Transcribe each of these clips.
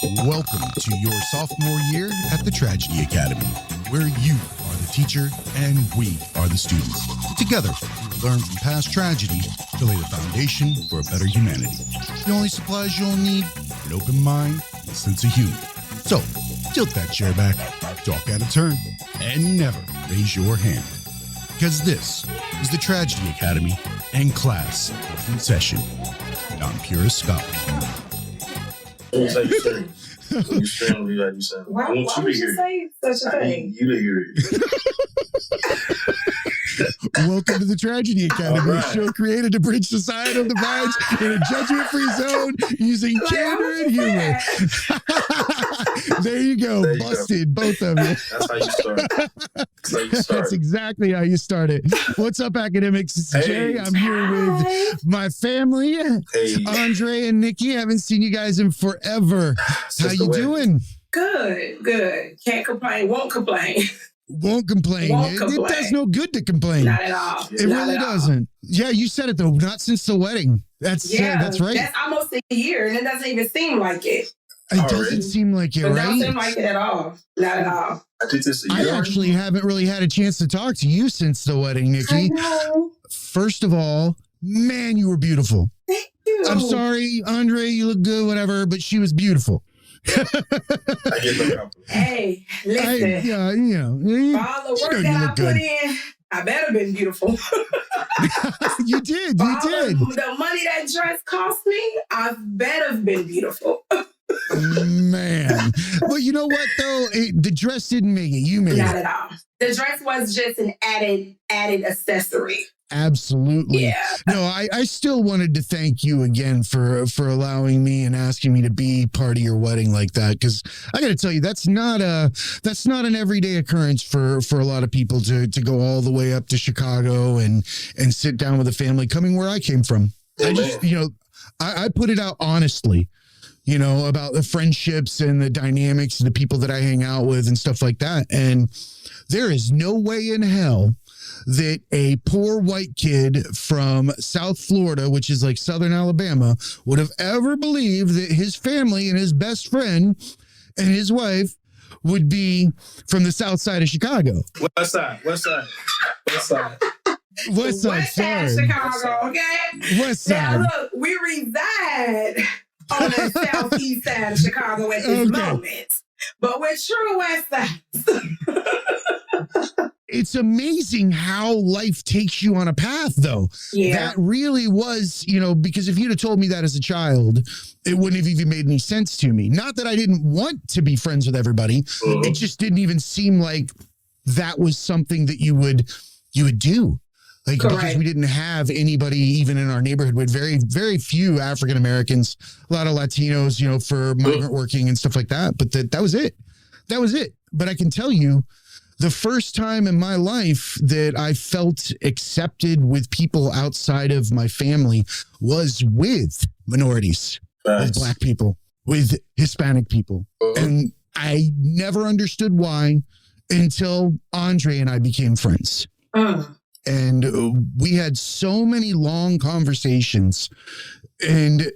Welcome to your sophomore year at the Tragedy Academy, where you are the teacher and we are the students. Together, we will learn from past tragedy to lay the foundation for a better humanity. The only supplies you'll need: an open mind and a sense of humor. So, tilt that chair back, talk out of turn, and never raise your hand. Because this is the Tragedy Academy, and class is in session. And I'm Purist Scott. It's like you saying. You strangely like you saying. Why would you say such a thing? You to hear it. Welcome to the Tragedy Academy, a show created to bridge societal divides in a judgment-free zone using candor and humor. There you go. There you busted, go. Both of you. That's how you start. That's exactly how you start it. What's up, academics? It's Jay. I'm here with my family, Andre and Niki. Haven't seen you guys in forever. How you doing? Good. Can't complain. Won't complain. Won't complain. It does no good to complain. Not at all. It really doesn't. Yeah, you said it though. Not since the wedding. That's right. That's almost a year, and it doesn't even seem like it. It doesn't seem like it, right? It doesn't seem like it at all. Not at all. I actually haven't really had a chance to talk to you since the wedding, Niki. I know. First of all, man, you were beautiful. Thank you. I'm sorry, Andre, you look good, whatever, but she was beautiful. I get no compliment. Hey, listen. All the work that I put in, I better been beautiful. You did. The money that dress cost me, I better have been beautiful. Man. Well, you know what, though? The dress didn't make it. You made it. Not at all. The dress was just an added accessory. Absolutely. Yeah. No, I still wanted to thank you again for allowing me and asking me to be part of your wedding like that. Because I got to tell you, that's not an everyday occurrence for a lot of people to go all the way up to Chicago and sit down with a family coming where I came from. I just, I put it out honestly, about the friendships and the dynamics and the people that I hang out with and stuff like that. And there is no way in hell that a poor white kid from South Florida, which is like Southern Alabama, would have ever believed that his family and his best friend and his wife would be from the South Side of Chicago. West side. West side Chicago, okay? West side. Now look, we reside on the southeast side of Chicago at this moment, but we're true West Side. It's amazing how life takes you on a path, though. Yeah. That really was, because if you'd have told me that as a child, it wouldn't have even made any sense to me. Not that I didn't want to be friends with everybody. It just didn't even seem like that was something that you would do. Like, correct. Because we didn't have anybody even in our neighborhood. We had very, very few African Americans, a lot of Latinos, for migrant working and stuff like that. But that was it. That was it. But I can tell you, the first time in my life that I felt accepted with people outside of my family was with minorities, with Black people, with Hispanic people. And I never understood why until Andre and I became friends. And we had so many long conversations. And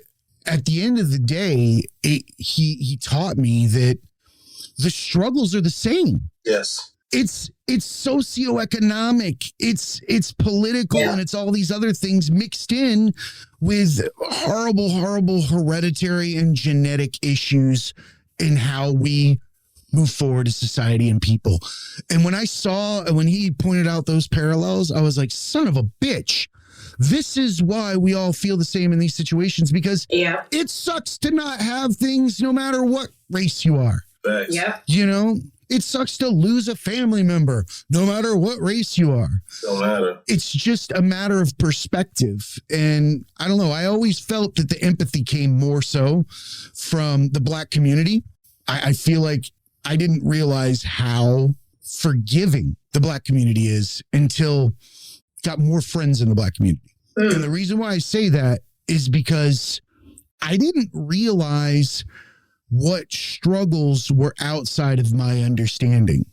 at the end of the day, he taught me that the struggles are the same. Yes. It's socioeconomic, it's political, and it's all these other things mixed in with horrible hereditary and genetic issues in how we move forward as society and people. And when he pointed out those parallels, I was like, son of a bitch. This is why we all feel the same in these situations, because it sucks to not have things no matter what race you are. Thanks. Yeah. It sucks to lose a family member, no matter what race you are. Don't matter. It's just a matter of perspective. And I don't know, I always felt that the empathy came more so from the Black community. I feel like I didn't realize how forgiving the Black community is until got more friends in the Black community. And the reason why I say that is because I didn't realize what struggles were outside of my understanding.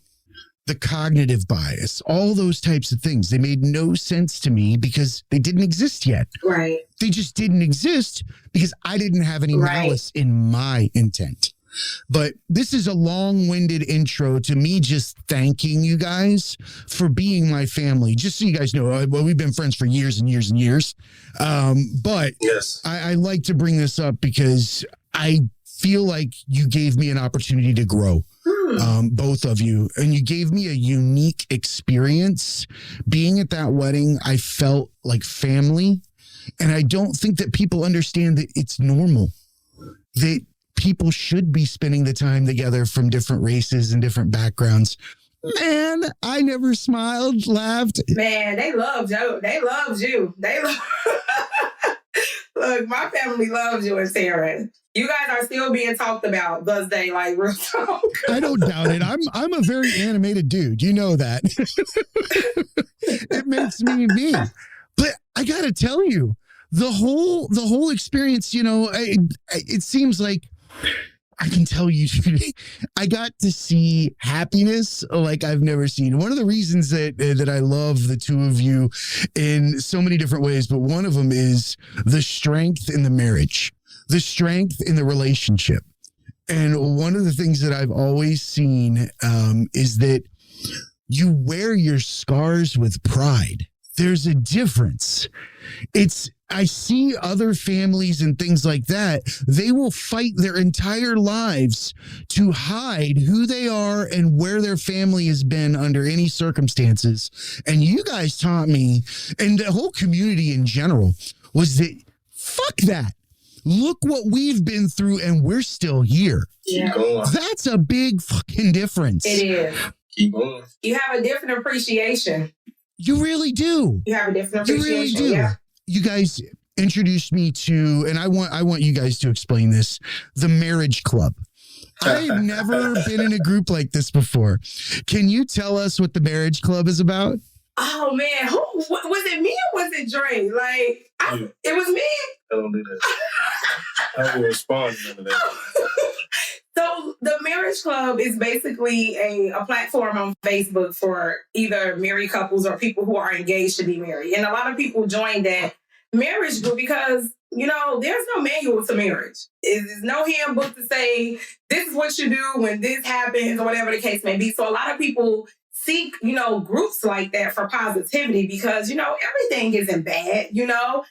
The cognitive bias, all those types of things, they made no sense to me because they didn't exist yet. Right. They just didn't exist because I didn't have any malice in my intent. But this is a long-winded intro to me just thanking you guys for being my family. Just so you guys know, well, we've been friends for years and years and years. But Yes. I like to bring this up because I feel like you gave me an opportunity to grow. Both of you, and you gave me a unique experience. Being at that wedding, I felt like family, and I don't think that people understand that it's normal, that people should be spending the time together from different races and different backgrounds. Man, I never smiled, laughed. Man, they loved you. They loved you. Look, my family loves you and Sarah. You guys are still being talked about thus day, like real talk. I don't doubt it. I'm a very animated dude. You know that. It makes me me. But I gotta tell you, the whole experience, you know, it seems like I can tell you, I got to see happiness like I've never seen. One of the reasons that I love the two of you in so many different ways, but one of them is the strength in the marriage, the strength in the relationship. And one of the things that I've always seen is that you wear your scars with pride. There's a difference. I see other families and things like that. They will fight their entire lives to hide who they are and where their family has been under any circumstances. And you guys taught me, and the whole community in general, was that fuck that. Look what we've been through and we're still here. Keep going. That's a big fucking difference. It is. Keep going. You have a different appreciation. You really do. You have a different You appreciation. really do. Yeah. You guys introduced me to, and I want you guys to explain this, the marriage club. I've never been in a group like this before. Can you tell us what the marriage club is about? Oh man, was it me or was it Dre? Like, it was me. I don't do that. I will respond to that. So the Marriage Club is basically a platform on Facebook for either married couples or people who are engaged to be married. And a lot of people join that marriage group because, you know, there's no manual to marriage. There's no handbook to say, this is what you do when this happens or whatever the case may be. So a lot of people seek, you know, groups like that for positivity because, you know, everything isn't bad, you know?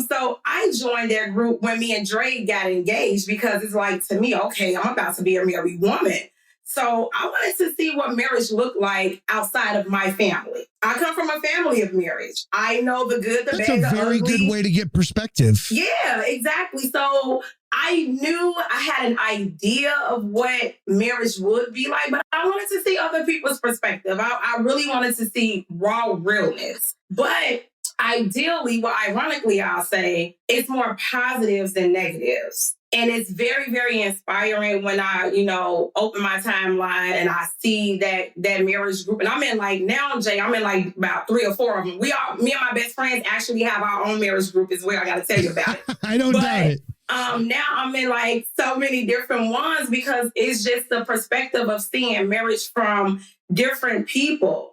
So I joined their group when me and Dre got engaged because it's like, to me, okay, I'm about to be a married woman. So I wanted to see what marriage looked like outside of my family. I come from a family of marriage. I know the good, the That's bad, the a very ugly. good way to get perspective. Yeah, exactly. So I knew I had an idea of what marriage would be like, but I wanted to see other people's perspective. I really wanted to see raw realness. But ideally, well, ironically, I'll say it's more positives than negatives. And it's very, very inspiring when I, you know, open my timeline and I see that marriage group. And I'm in like, now, Jay, I'm in like about 3 or 4 of them. Me and my best friends actually have our own marriage group as well. I got to tell you about it. I don't doubt it. Now I'm in like so many different ones because it's just the perspective of seeing marriage from different people.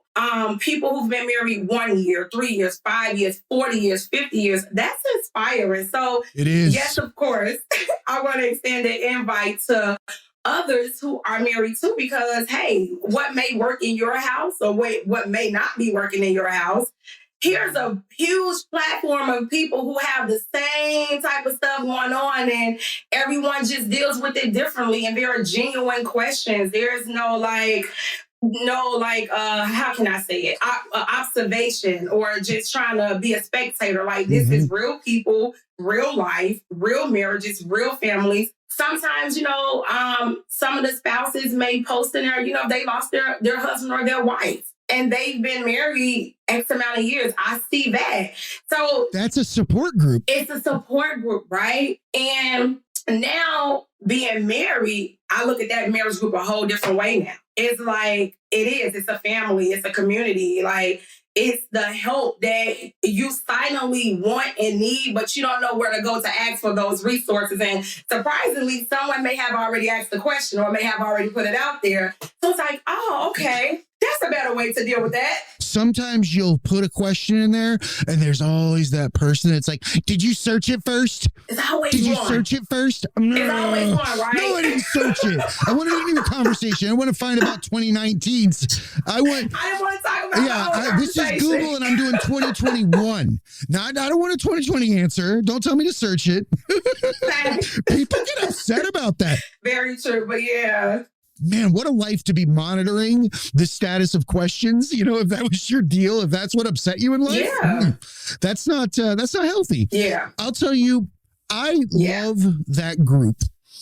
People who've been married 1 year, 3 years, 5 years, 40 years, 50 years. That's inspiring. So It is. yes, of course, I want to extend an invite to others who are married too, because hey, what may work in your house or what may not be working in your house. Here's a huge platform of people who have the same type of stuff going on and everyone just deals with it differently. And there are genuine questions. There's no how can I say it? Observation or just trying to be a spectator. Like this is real people, real life, real marriages, real families. Sometimes, you know, some of the spouses may post in there, you know, they lost their husband or their wife. And they've been married X amount of years. I see that. So that's a support group. It's a support group, right? And now being married, I look at that marriage group a whole different way now. It's like, it's a family, it's a community. Like, it's the help that you silently want and need, but you don't know where to go to ask for those resources. And surprisingly, someone may have already asked the question or may have already put it out there. So it's like, oh, okay. That's a better way to deal with that. Sometimes you'll put a question in there and there's always that person that's like, did you search it first? It's always Did you one. search it first? It's always one, right? No, I didn't search it. I want to do a conversation. I want to find about 2019's. I didn't want to talk about this is Google and I'm doing 2021. Now, I don't want a 2020 answer. Don't tell me to search it. People get upset about that. Very true, but yeah. Man, what a life to be monitoring the status of questions. You know, if that was your deal, if that's what upset you in life, that's not healthy. Yeah. I'll tell you, I love that group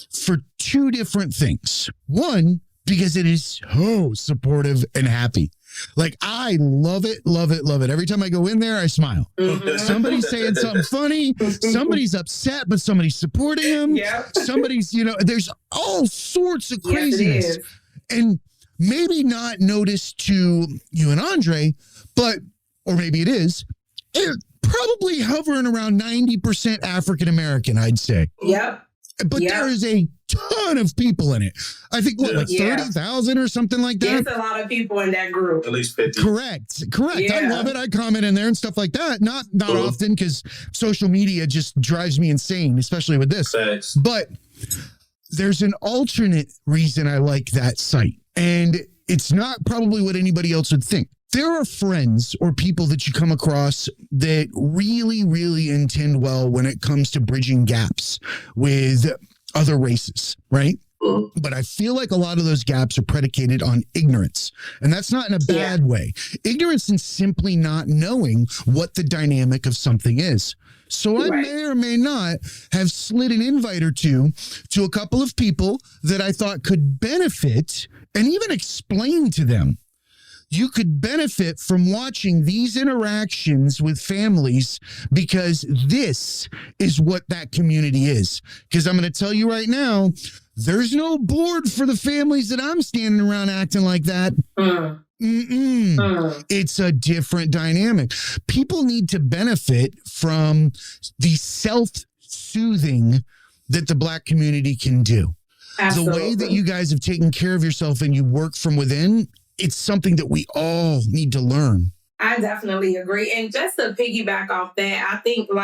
for two different things. One, because it is so supportive and happy. Like, I love it, love it, love it. Every time I go in there, I smile. Mm-hmm. Somebody's saying something funny. Somebody's upset, but somebody's supporting them. Yeah. Somebody's, there's all sorts of craziness. Yes, and maybe not noticed to you and Andre, but, or maybe it is, probably hovering around 90% African-American, I'd say. Yep. But there is a ton of people in it. I think, 30,000 or something like that? There's a lot of people in that group. At least 50. Correct. Yeah. I love it. I comment in there and stuff like that. Not often, because social media just drives me insane, especially with this. Thanks. But there's an alternate reason I like that site. And it's not probably what anybody else would think. There are friends or people that you come across that really, really intend well when it comes to bridging gaps with other races, right? But I feel like a lot of those gaps are predicated on ignorance. And that's not in a bad way. Ignorance and simply not knowing what the dynamic of something is. So I may or may not have slid an invite or two to a couple of people that I thought could benefit and even explain to them. You could benefit from watching these interactions with families because this is what that community is. Because I'm going to tell you right now, there's no board for the families that I'm standing around acting like that. It's a different dynamic. People need to benefit from the self-soothing that the Black community can do. Absolutely. The way that you guys have taken care of yourself and you work from within, it's something that we all need to learn. I definitely agree. And just to piggyback off that, I think for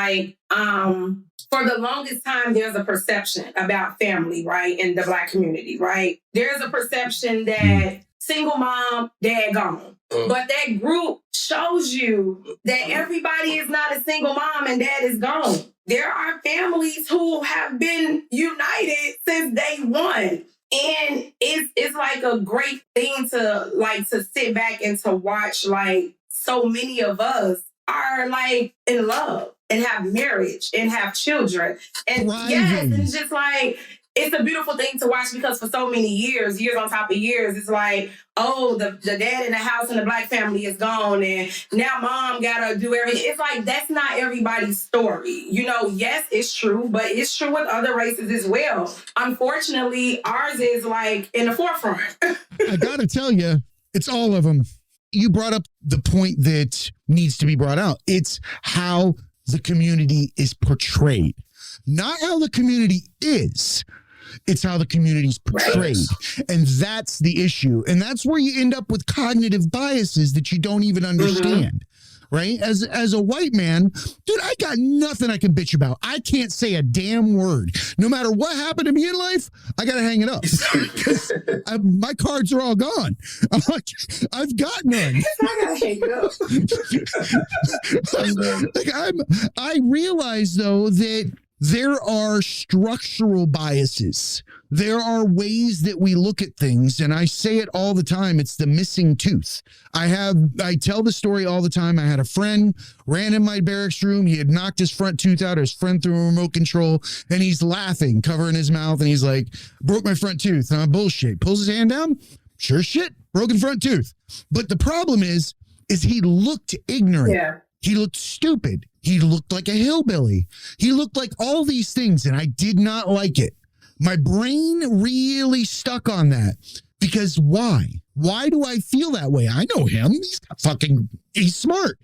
the longest time, there's a perception about family, right? In the Black community, right? There's a perception that single mom, dad gone. But that group shows you that everybody is not a single mom and dad is gone. There are families who have been united since day one. And it's like a great thing to sit back and to watch, like, so many of us are like in love and have marriage and have children. And and it's just like, it's a beautiful thing to watch because for so many years on top of years, it's like, oh, the dad in the house and the Black family is gone and now mom gotta do everything. It's like, that's not everybody's story. Yes, it's true, but it's true with other races as well. Unfortunately, ours is like in the forefront. I gotta tell you, it's all of them. You brought up the point that needs to be brought out. It's how the community is portrayed, not how the community is. It's how the community's portrayed. And that's the issue. And that's where you end up with cognitive biases that you don't even understand. Right? As a white man, dude, I got nothing I can bitch about. I can't say a damn word. No matter what happened to me in life, I got to hang it up. My cards are all gone. I'm like, I've got none. I got to hang it up. I realize, though, that there are structural biases. There are ways that we look at things, and I say it all the time. It's the missing tooth. I tell the story all the time. I had a friend, ran in my barracks room. He had knocked his front tooth out. His friend threw a remote control, and he's laughing, covering his mouth, and he's like, broke my front tooth. And I'm bullshit. Pulls his hand down. Sure shit, broken front tooth. But the problem is he looked ignorant. Yeah. He looked stupid. He looked like a hillbilly. He looked like all these things, and I did not like it. My brain really stuck on that because why? Why do I feel that way? I know him. He's smart.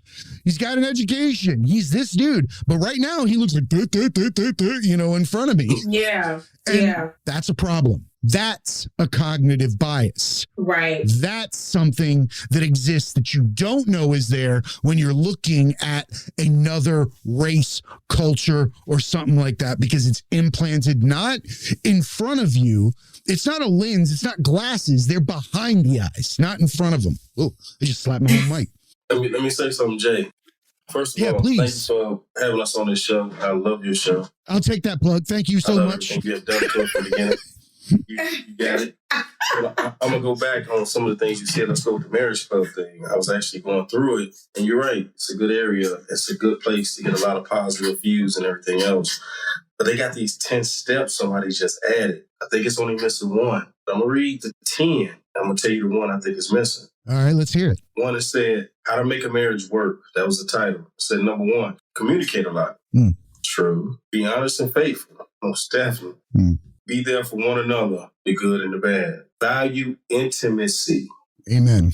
He's got an education. He's this dude. But right now he looks like, in front of me. Yeah. And that's a problem. That's a cognitive bias. Right. That's something that exists that you don't know is there when you're looking at another race, culture, or something like that, because it's implanted not in front of you. It's not a lens. It's not glasses. They're behind the eyes, not in front of them. Oh, I just slapped my own mic. Let me say something, Jay. First of all, please. thank you for having us on this show. I love your show. I'll take that plug. Thank you so much. You have done to it for the beginning. You got it. But I'm going to go back on some of the things you said. Let's go with the marriage club thing. I was actually going through it, and you're right. It's a good area. It's a good place to get a lot of positive views and everything else. But they got these 10 steps somebody just added. I think it's only missing one. I'm going to read the 10. I'm going to tell you the one I think is missing. All right, let's hear it. One that said, how to make a marriage work. That was the title. It said, number 1, communicate a lot. True. Be honest and faithful. Most definitely. Be there for one another, the good and the bad. Value intimacy. Amen.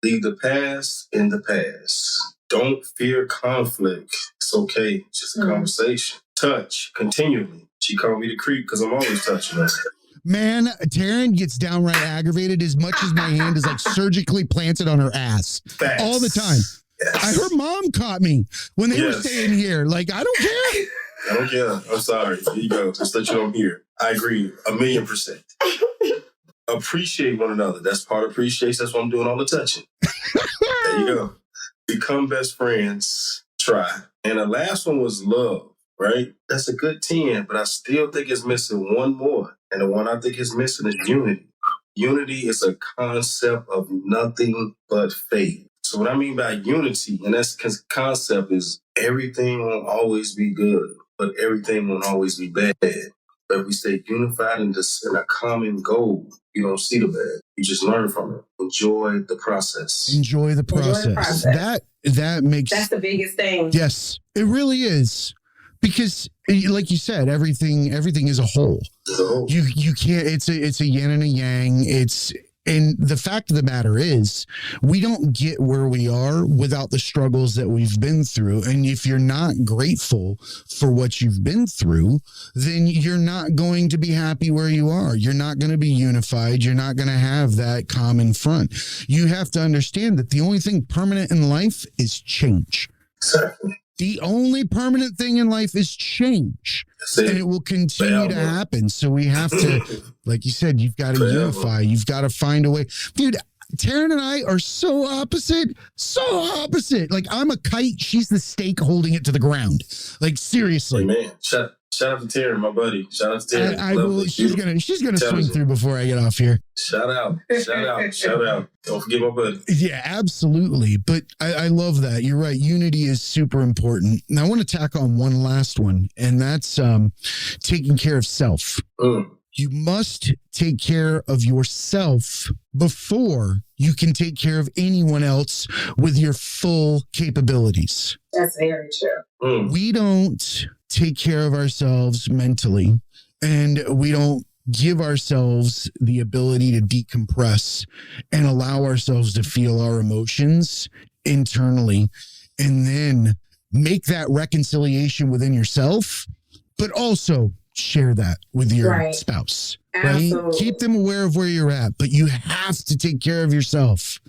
Leave the past in the past. Don't fear conflict. It's okay. It's just a conversation. Touch continually. She called me the creep because I'm always touching her. Man, Taryn gets downright aggravated as much as my hand is like surgically planted on her ass. Facts. All the time. Yes. Her mom caught me when they were staying here. Like, I don't care. I don't care. I'm sorry. Here you go. Just let you know I'm here. I agree 1,000,000%. Appreciate one another. That's part of appreciation. That's why I'm doing all the touching. There you go. Become best friends. Try. And the last one was love, right? That's a good 10, but I still think it's missing one more. And the one I think is missing is unity. Unity is a concept of nothing but faith. So what I mean by unity, and that's concept is everything won't always be good, but everything won't always be bad. But if we stay unified in a common goal, you don't see the bad. You just learn from it. Enjoy the process. Enjoy the process. That makes... That's the biggest thing. Yes, it really is. Because, like you said, everything is a whole. You can't. It's a yin and a yang. And the fact of the matter is, we don't get where we are without the struggles that we've been through. And if you're not grateful for what you've been through, then you're not going to be happy where you are. You're not going to be unified. You're not going to have that common front. You have to understand that the only thing permanent in life is change. Exactly. The only permanent thing in life is change. And it will continue to happen. So we have to, like you said, you've got to unify. You've got to find a way. Dude, Taryn and I are so opposite. So opposite. Like, I'm a kite. She's the stake holding it to the ground. Like, seriously. Hey, man, shout out to Taryn, my buddy. Shout out to Taryn. I will. She's gonna swing through before I get off here. Shout out. Don't forget my buddy. Yeah, absolutely. But I love that. You're right. Unity is super important. Now I want to tack on one last one, and that's taking care of self. You must take care of yourself before you can take care of anyone else with your full capabilities. That's very true. We don't take care of ourselves mentally, and we don't give ourselves the ability to decompress and allow ourselves to feel our emotions internally, and then make that reconciliation within yourself, but also share that with your spouse. Right? Keep them aware of where you're at, but you have to take care of yourself.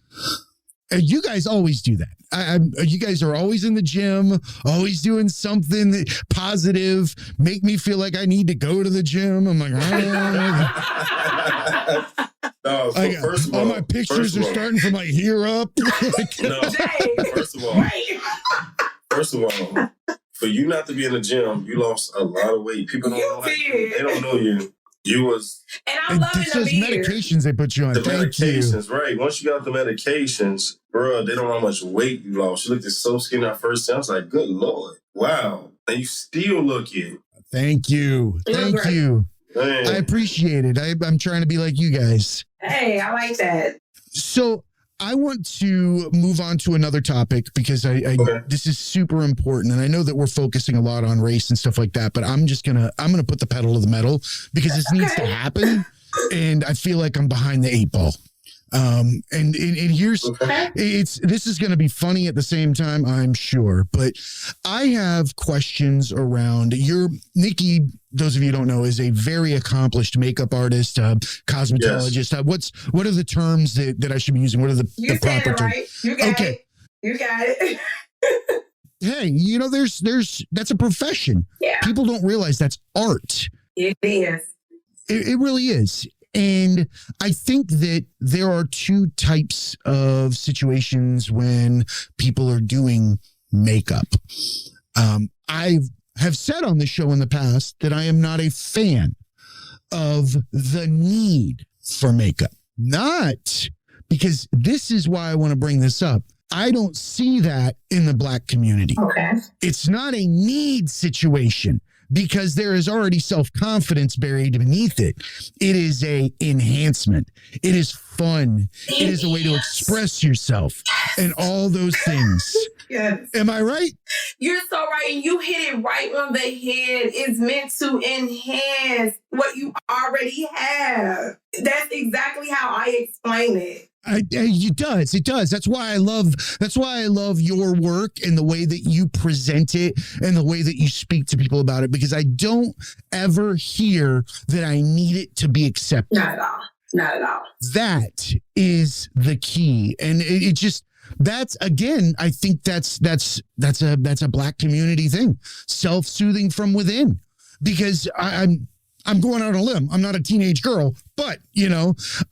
And you guys always do that. You guys are always in the gym, always doing something positive, make me feel like I need to go to the gym. I'm like, no, so first of all, all my pictures are starting from like here up. First of all, for you not to be in the gym, you lost a lot of weight. People don't know they don't know you. You was... And I'm loving those medications they put you on. The medications, right. Once you got the medications, bro, they don't know how much weight you lost. You looked so skinny at first time. I was like, good Lord. Wow. And you still look it. Thank you. Thank you. Man. I appreciate it. I'm trying to be like you guys. Hey, I like that. So I want to move on to another topic because this is super important, and I know that we're focusing a lot on race and stuff like that, but I'm gonna put the pedal to the metal because this needs to happen, and I feel like I'm behind the 8 ball. And here's this is going to be funny at the same time, I'm sure, but I have questions around Niki. Those of you who don't know, is a very accomplished makeup artist, cosmetologist. Yes. What are the terms that I should be using? What are the proper terms? Right. You got it. You got it. Hey, there's that's a profession. Yeah. People don't realize that's art. It is. It really is. And I think that there are two types of situations when people are doing makeup. I have said on the show in the past that I am not a fan of the need for makeup. Not because this is why I want to bring this up. I don't see that in the Black community. Okay. It's not a need situation because there is already self-confidence buried beneath it. It is a enhancement. It is fun. It is a way to express yourself and all those things. Yes. Am I right? You're so right. And you hit it right on the head. It's meant to enhance what you already have. That's exactly how I explain it. It does. That's why I love your work and the way that you present it and the way that you speak to people about it, because I don't ever hear that I need it to be accepted. Not at all. That is the key. And it just, that's, again, I think that's a Black community thing. Self-soothing from within, because I'm going out on a limb. I'm not a teenage girl, but,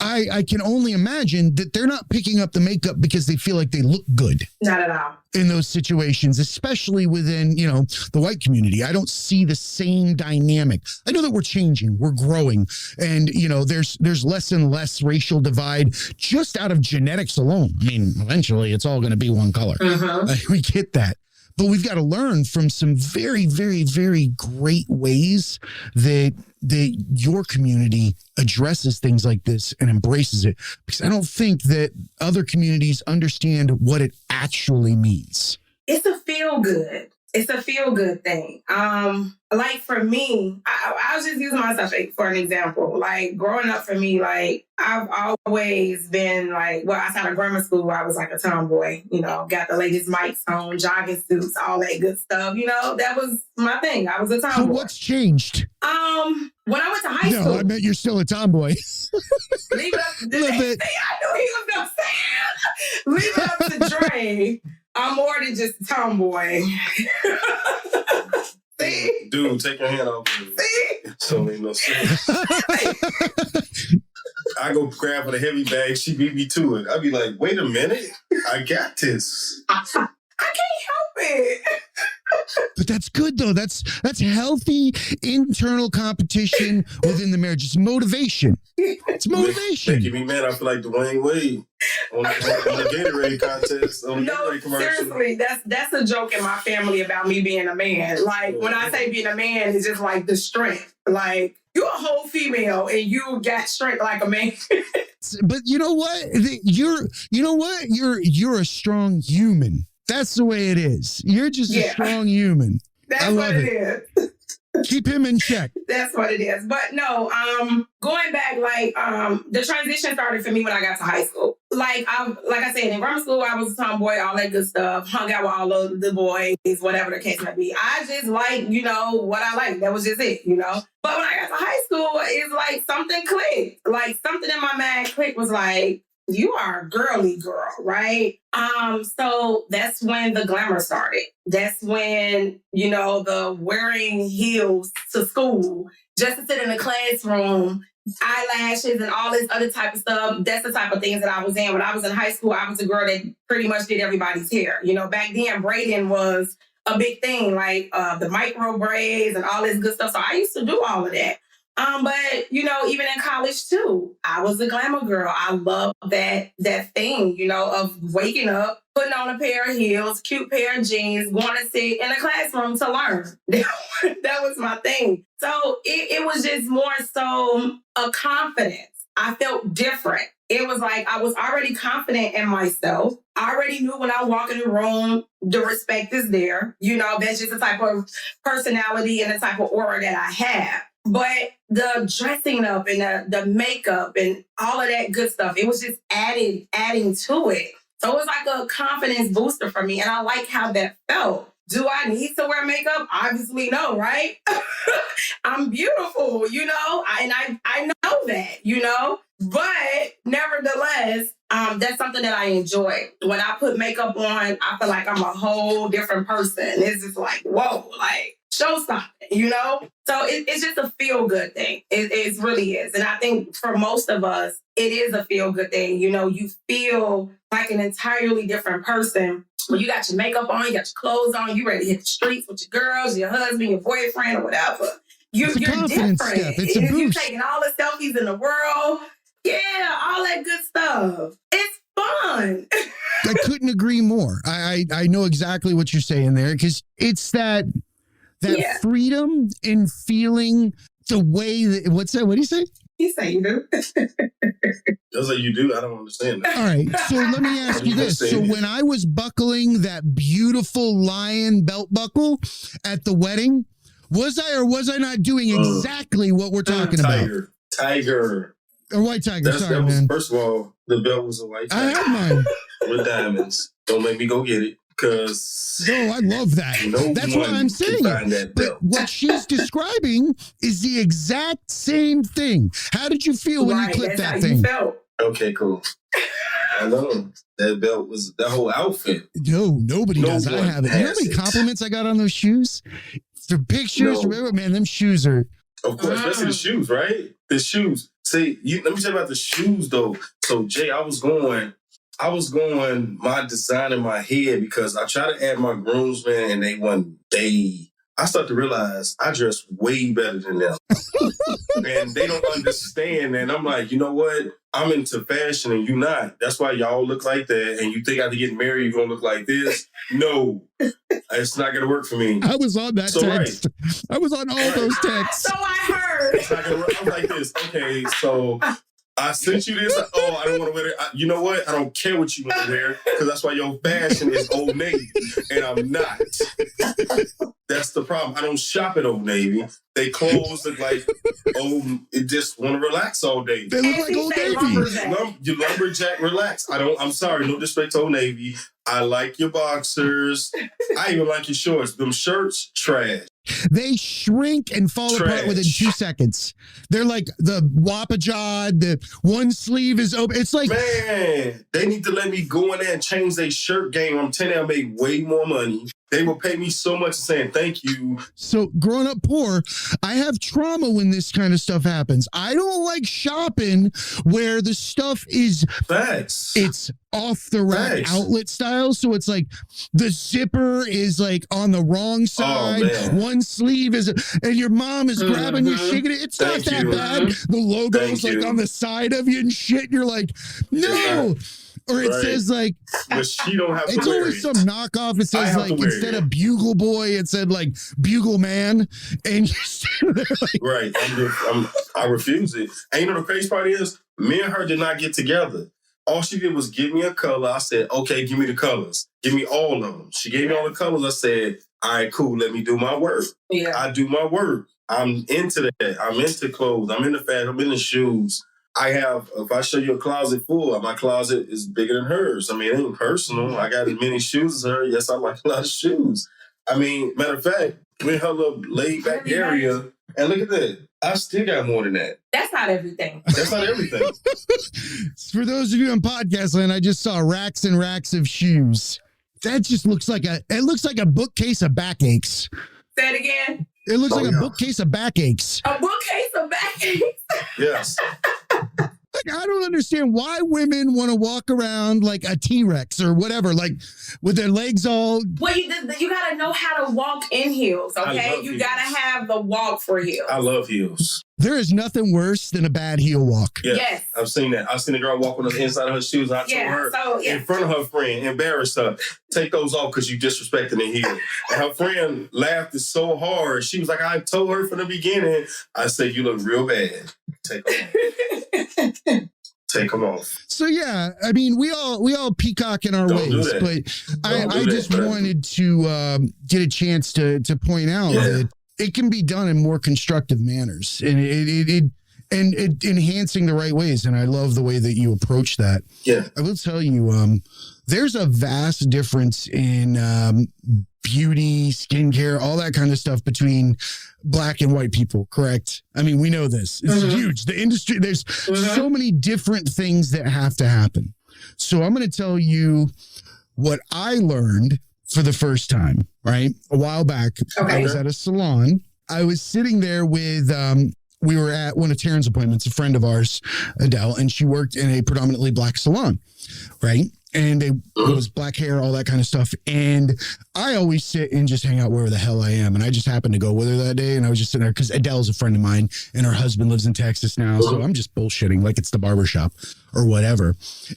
I can only imagine that they're not picking up the makeup because they feel like they look good. Not at all. In those situations, especially within, the white community. I don't see the same dynamic. I know that we're changing, we're growing, and, there's less and less racial divide just out of genetics alone. I mean, eventually it's all going to be one color. We get that. But we've got to learn from some very, very, very great ways that your community addresses things like this and embraces it. Because I don't think that other communities understand what it actually means. It's a feel good. It's a feel good thing. Like for me, I was just using myself for an example. Like growing up for me, like I've always been like, well, outside of grammar school, I was like a tomboy, got the latest mics on, jogging suits, all that good stuff. That was my thing. I was a tomboy. So what's changed? When I went to high school. No, I bet you're still a tomboy. Leave it up to a little bit. I knew he was going to say it. Leave it up to Dre. I'm more than just a tomboy. See? Dude, take your hand off. See? So ain't no sense. I go grab for the heavy bag. She beat me to it. I'd be like, wait a minute. I got this. I can't help it. But that's good, though. That's healthy internal competition within the marriage. It's motivation. It's motivation. Making me mad. I feel like Dwayne Wade on the Gatorade contest. On the Gatorade commercial. Seriously, that's a joke in my family about me being a man. Like when I say being a man, it's just like the strength. Like you're a whole female and you got strength like a man. But you know what? You're a strong human. That's the way it is. You're just a strong human. That's what it is. Keep him in check. That's what it is. But no, going back, like, the transition started for me when I got to high school. Like I said, in grammar school, I was a tomboy, all that good stuff, hung out with all of the boys, whatever the case might be. I just like, what I like. That was just it, But when I got to high school, it's like something clicked. Like something in my mind clicked was like, you are a girly girl, right? So that's when the glamour started. That's when, the wearing heels to school, just to sit in the classroom, eyelashes and all this other type of stuff. That's the type of things that I was in. When I was in high school, I was a girl that pretty much did everybody's hair. Back then, braiding was a big thing, like the micro braids and all this good stuff. So I used to do all of that. But, even in college, too, I was a glamour girl. I loved that thing, of waking up, putting on a pair of heels, cute pair of jeans, going to sit in a classroom to learn. That was my thing. So it was just more so a confidence. I felt different. It was like I was already confident in myself. I already knew when I walk in the room, the respect is there. That's just the type of personality and the type of aura that I have. But the dressing up and the makeup and all of that good stuff, it was just adding to it. So it was like a confidence booster for me. And I like how that felt. Do I need to wear makeup? Obviously, no, right? I'm beautiful, you know, I know that, you know, but nevertheless, that's something that I enjoy. When I put makeup on, I feel like I'm a whole different person. It's just like, whoa, like show something, you know? So it's just a feel-good thing. It really is. And I think for most of us, it is a feel-good thing. You know, you feel like an entirely different person. When you got your makeup on, you got your clothes on, you ready to hit the streets with your girls, your husband, your boyfriend, or whatever. You're different. Step. It's a boost. You're taking all the selfies in the world. Yeah, all that good stuff. It's fun. I couldn't agree more. I know exactly what you're saying there, because it's that freedom in feeling the way that, what's that? What do you say? You say you do. Just like you do. I don't understand that. All right. So let me ask you this. So when I was buckling that beautiful lion belt buckle at the wedding, was I or was I not doing exactly what we're talking about? Tiger. Or white tiger. Sorry, man. First of all, the belt was a white tiger. I have mine. With diamonds. Don't make me go get it. Because no, I love that. That's what I'm saying. But what she's describing is the exact same thing. How did you feel when you clipped that thing? Okay, cool. I know. That belt was that whole outfit. No, nobody does. I have it. You know how many compliments I got on those shoes? The pictures, remember, man, them shoes are. Of course, especially the shoes, right? The shoes. See, let me tell you about the shoes, though. So, Jay, I was going my design in my head because I tried to add my groomsmen and I started to realize I dress way better than them. And they don't understand. And I'm like, you know what? I'm into fashion and you not. That's why y'all look like that. And you think after getting married, you're going to look like this? No, it's not going to work for me. I was on that text. Right. I was on all those texts. So I heard. It's not gonna work. I'm like this. Okay, so I sent you this. Oh, I don't want to wear it. You know what? I don't care what you want to wear because that's why your fashion is Old Navy and I'm not. That's the problem. I don't shop at Old Navy. They clothes look like it just want to relax all day. They look like Old Navy. You lumberjack relax. I'm sorry. No disrespect to Old Navy. I like your boxers. I even like your shorts. Them shirts, trash. They shrink and fall apart within 2 seconds. They're like the wapajod, the one sleeve is open. It's like, man, they need to let me go in there and change their shirt game. I'm telling you, I make way more money. They will pay me so much saying thank you. So growing up poor, I have trauma when this kind of stuff happens. I don't like shopping where the stuff is facts. It's off the rack outlet style. So it's like the zipper is like on the wrong side. One sleeve is, and your mom is grabbing you, shaking it. It's not that bad. The logo's like on the side of you and shit. And you're like, no. Or it says like, but she don't have to it's wear always some knockoff. It says like, instead of Bugle Boy, it said like Bugle Man. And you're sitting there like, right. I refuse it. And you know the crazy part is, me and her did not get together. All she did was give me a color. I said, okay, give me the colors. Give me all of them. She gave me all the colors. I said, all right, cool. Let me do my work. Yeah. I do my work. I'm into that. I'm into clothes. I'm into fashion. I'm into shoes. If I show you a closet full, my closet is bigger than hers. I mean, it ain't personal. I got as many shoes as her. Yes, I like a lot of shoes. I mean, matter of fact, we're in her little laid back area. And look at that. I still got more than that. That's not everything. That's not everything. For those of you on podcast land, I just saw racks and racks of shoes. That just looks like a bookcase of backaches. Say it again. It looks like a bookcase of backaches. A bookcase of backaches? Yes. Like, I don't understand why women want to walk around like a T-Rex or whatever, like with their legs all. Well, you got to know how to walk in heels, okay? You got to have the walk for heels. I love heels. There is nothing worse than a bad heel walk. Yes. I've seen that. I've seen a girl walk on the inside of her shoes. And I told her in front of her friend, embarrassed her, take those off because you disrespecting the heel. And her friend laughed so hard. She was like, I told her from the beginning. I said, you look real bad. Take them off. Take them off. So yeah, I mean, we all peacock in our ways, but I just wanted to get a chance to point out that it can be done in more constructive manners, and it enhancing the right ways. And I love the way that you approach that. Yeah. I will tell you, there's a vast difference in beauty, skincare, all that kind of stuff between Black and white people, correct? I mean, we know this. It's huge. The industry, there's so many different things that have to happen. So I'm going to tell you what I learned for the first time, right? A while back, I was at a salon. I was sitting there with, we were at one of Taryn's appointments, a friend of ours, Adele, and she worked in a predominantly Black salon, right? And it was black hair, all that kind of stuff. And I always sit and just hang out wherever the hell I am. And I just happened to go with her that day. And I was just sitting there because Adele's a friend of mine and her husband lives in Texas now. So I'm just bullshitting like it's the barbershop or whatever.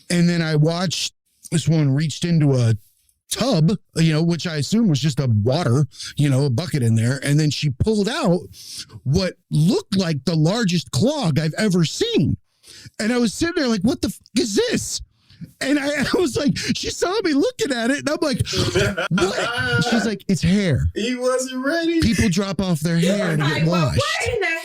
And then I watched this woman reached into a tub, which I assume was just a water, a bucket in there. And then she pulled out what looked like the largest clog I've ever seen. And I was sitting there like, what the fuck is this? And I was like, she saw me looking at it, and I'm like, what? She's like, it's hair. He wasn't ready. People drop off their hair to get washed. What in the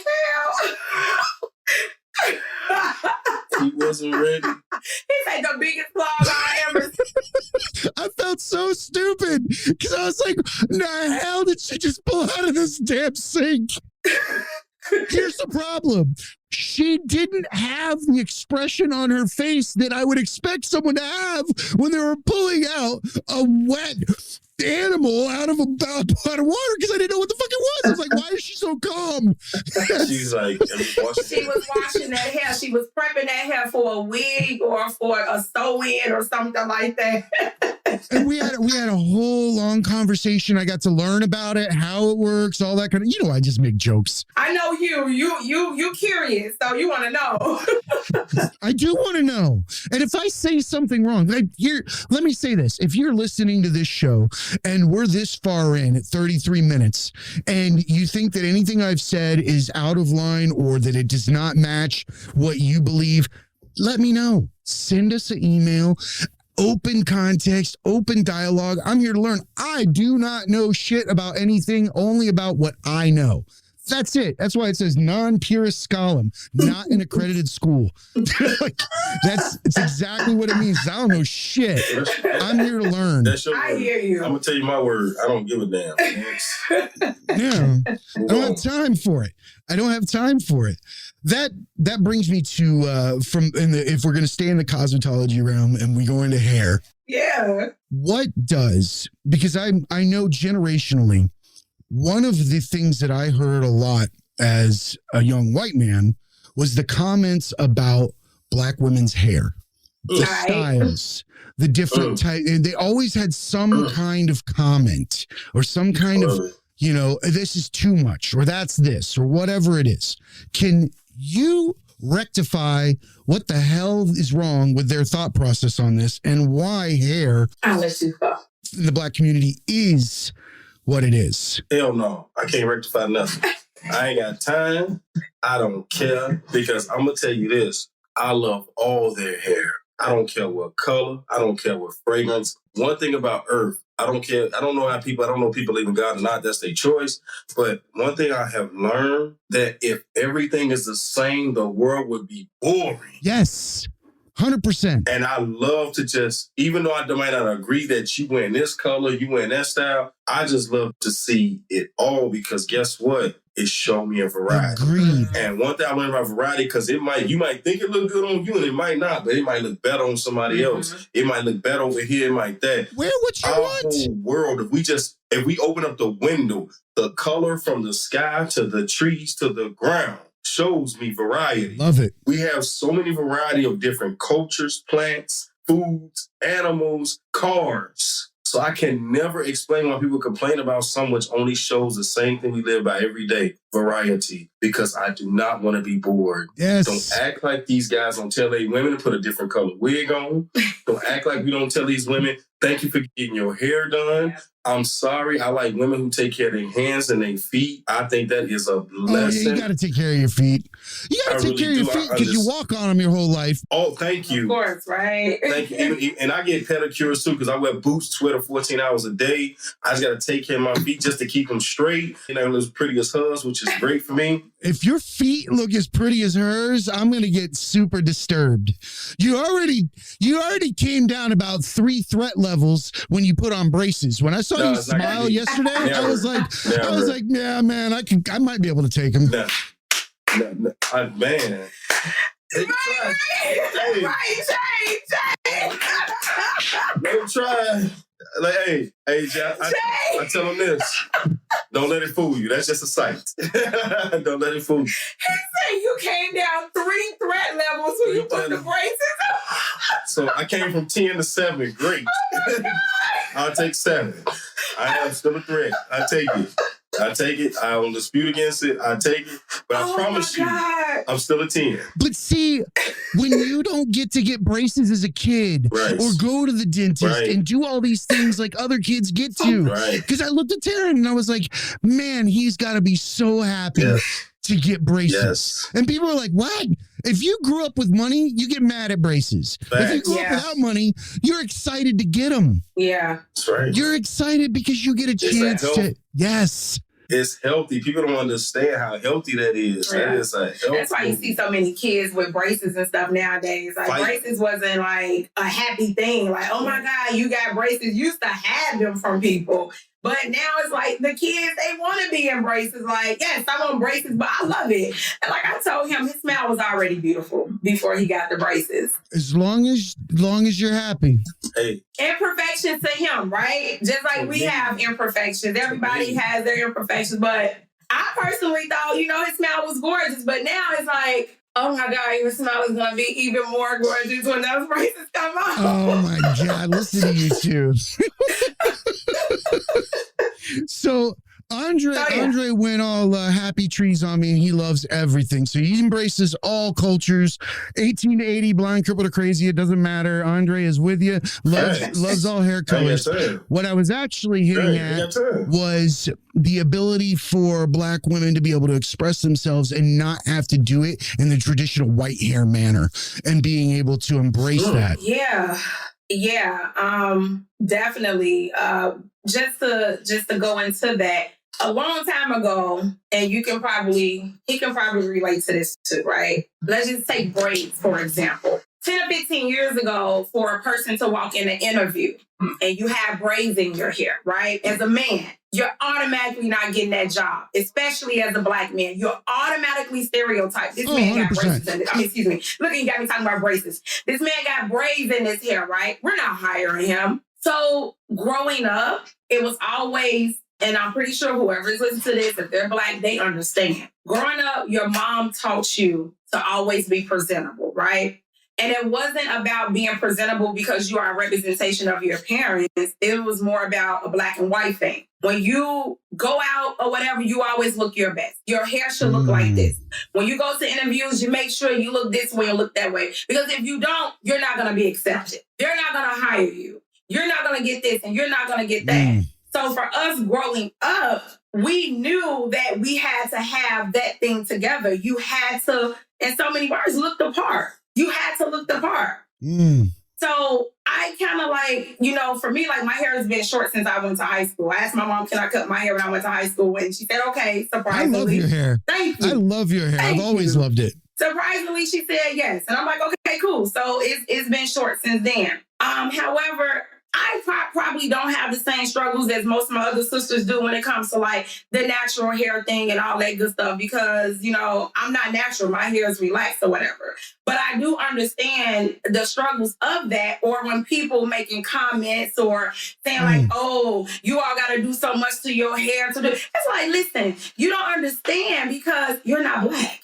hell? He wasn't ready. He's like the biggest vlog I ever seen. I felt so stupid because I was like, the hell did she just pull out of this damn sink? Here's the problem. She didn't have the expression on her face that I would expect someone to have when they were pulling out a wet animal out of a pot of water because I didn't know what the fuck it was. I was like, why is she so calm? She's like, she was washing that hair. She was prepping that hair for a wig or for a sew-in or something like that. And we had a whole long conversation. I got to learn about it, how it works, all that kind of. I just make jokes. I know you curious, so you want to know. I do want to know. And if I say something wrong, let me say this: if you're listening to this show and we're this far in at 33 minutes, and you think that anything I've said is out of line or that it does not match what you believe, let me know. Send us an email. Open context, open dialogue. I'm here to learn. I do not know shit about anything, only about what I know. That's it. That's why it says non-purist scholem, not an accredited school. It's exactly what it means. I don't know shit. I'm here to learn. That's your I word. hear you. I'm going to tell you my word. I don't give a damn. Yeah. I don't have time for it. That brings me to if we're going to stay in the cosmetology realm and we go into hair. Yeah. Because I know generationally, one of the things that I heard a lot as a young white man was the comments about Black women's hair, the styles, the different type. And they always had some kind of comment or some kind of, this is too much or that's this or whatever it is. Can you rectify what the hell is wrong with their thought process on this and why hair I'll let you go. in the Black community is what it is? Hell no. I can't rectify nothing. I ain't got time. I don't care because I'm going to tell you this. I love all their hair. I don't care what color. I don't care what fragrance. One thing about Earth, I don't care. I don't know people believe in God or not. That's their choice. But one thing I have learned that if everything is the same, the world would be boring. Yes. 100%. And I love to just, even though I might not agree that you wearing this color, you wearing that style, I just love to see it all because guess what? It showed me a variety. Agreed. And one thing I learned about variety, because you might think it look good on you and it might not, but it might look better on somebody else. It might look better over here, it might that. Wear what you Our want. whole world, if we open up the window, the color from the sky to the trees to the ground shows me variety. Love it. We have so many variety of different cultures, plants, foods, animals, cars. So I can never explain why people complain about something which only shows the same thing we live by every day, variety, because I do not want to be bored. Yes. Don't act like these guys don't tell their women to put a different color wig on. Don't act like we don't tell these women Thank you for getting your hair done. Yeah. I'm sorry. I like women who take care of their hands and their feet. I think that is a blessing. Oh, yeah, you got to take care of your feet. You got to take care of your feet because you walk on them your whole life. Oh, thank you. Of course, right? Thank you. And I get pedicures too because I wear boots 12 to 14 hours a day. I just got to take care of my feet just to keep them straight. You know, as pretty as hers, which is great for me. If your feet look as pretty as hers, I'm going to get super disturbed. You already came down about 3 threat levels when you put on braces. When I saw you smile yesterday, I was like, yeah, man, I might be able to take him. No. Man. Let him try. Like, hey, Jay, I tell him this. Don't let it fool you. That's just a sight. Don't let it fool you. He said you came down 3 threat levels when you put the braces on. So I came from 10 to 7. Great. Oh I'll take 7. I am still a threat. I take it. I won't dispute against it. I take it. But I promise you, I'm still a 10. But see, when you don't get to get braces as a kid or go to the dentist and do all these things like other kids get to, because I looked at Taryn and I was like, man, he's got to be so happy to get braces. Yes. And people are like, what? If you grew up with money, you get mad at braces. Facts. If you grew up without money, you're excited to get them. Yeah. That's right. You're excited because you get a chance to. Yes. It's healthy. People don't understand how healthy that is. Yeah. That is a healthy. That's why you see so many kids with braces and stuff nowadays. Like braces wasn't like a happy thing. Like, oh my God, you got braces. You used to have them from people. But now it's like the kids, they want to be in braces. Like, yes, I'm on braces, but I love it. And like I told him, his smile was already beautiful before he got the braces. As long as you're happy. Hey. Imperfections to him, right? Just like we have imperfections. Everybody has their imperfections. But I personally thought, his smile was gorgeous. But now it's like, oh my God, your smile is going to be even more gorgeous when those braces come out. Oh my God, listen to you two. So Andre went all happy trees on me, and he loves everything. So he embraces all cultures, 18 to 80, blind, crippled, or crazy. It doesn't matter. Andre is with you. Loves all hair colors. What I was actually hitting at was the ability for Black women to be able to express themselves and not have to do it in the traditional white hair manner, and being able to embrace that. Yeah, definitely. Just to go into that, a long time ago, and he can probably relate to this too, right? Let's just take braids, for example. 10 or 15 years ago, for a person to walk in an interview and you have braids in your hair, right? As a man, you're automatically not getting that job, especially as a Black man. You're automatically stereotyped. This man got 100%. braces in it. Excuse me. Look, you got me talking about braces. This man got braids in his hair, right? We're not hiring him. So growing up, it was always, and I'm pretty sure whoever's listening to this, if they're Black, they understand. Growing up, your mom taught you to always be presentable, right? And it wasn't about being presentable because you are a representation of your parents. It was more about a Black and white thing. When you go out or whatever, you always look your best. Your hair should look like this. When you go to interviews, you make sure you look this way and look that way. Because if you don't, you're not going to be accepted. They're not going to hire you. You're not going to get this and you're not going to get that. So for us growing up, we knew that we had to have that thing together. You had to, in so many words, look the part. You had to look the part. So I kind of like, for me, like my hair has been short since I went to high school. I asked my mom, can I cut my hair when I went to high school? And she said, okay, surprisingly. I love your hair. Thank you. I love your hair. I've always loved it. Surprisingly, she said yes. And I'm like, okay, cool. So it's been short since then. However, I probably don't have the same struggles as most of my other sisters do when it comes to like the natural hair thing and all that good stuff because, I'm not natural. My hair is relaxed or whatever. But I do understand the struggles of that, or when people making comments or saying like, oh, you all got to do so much to your hair. It's like, listen, you don't understand because you're not Black.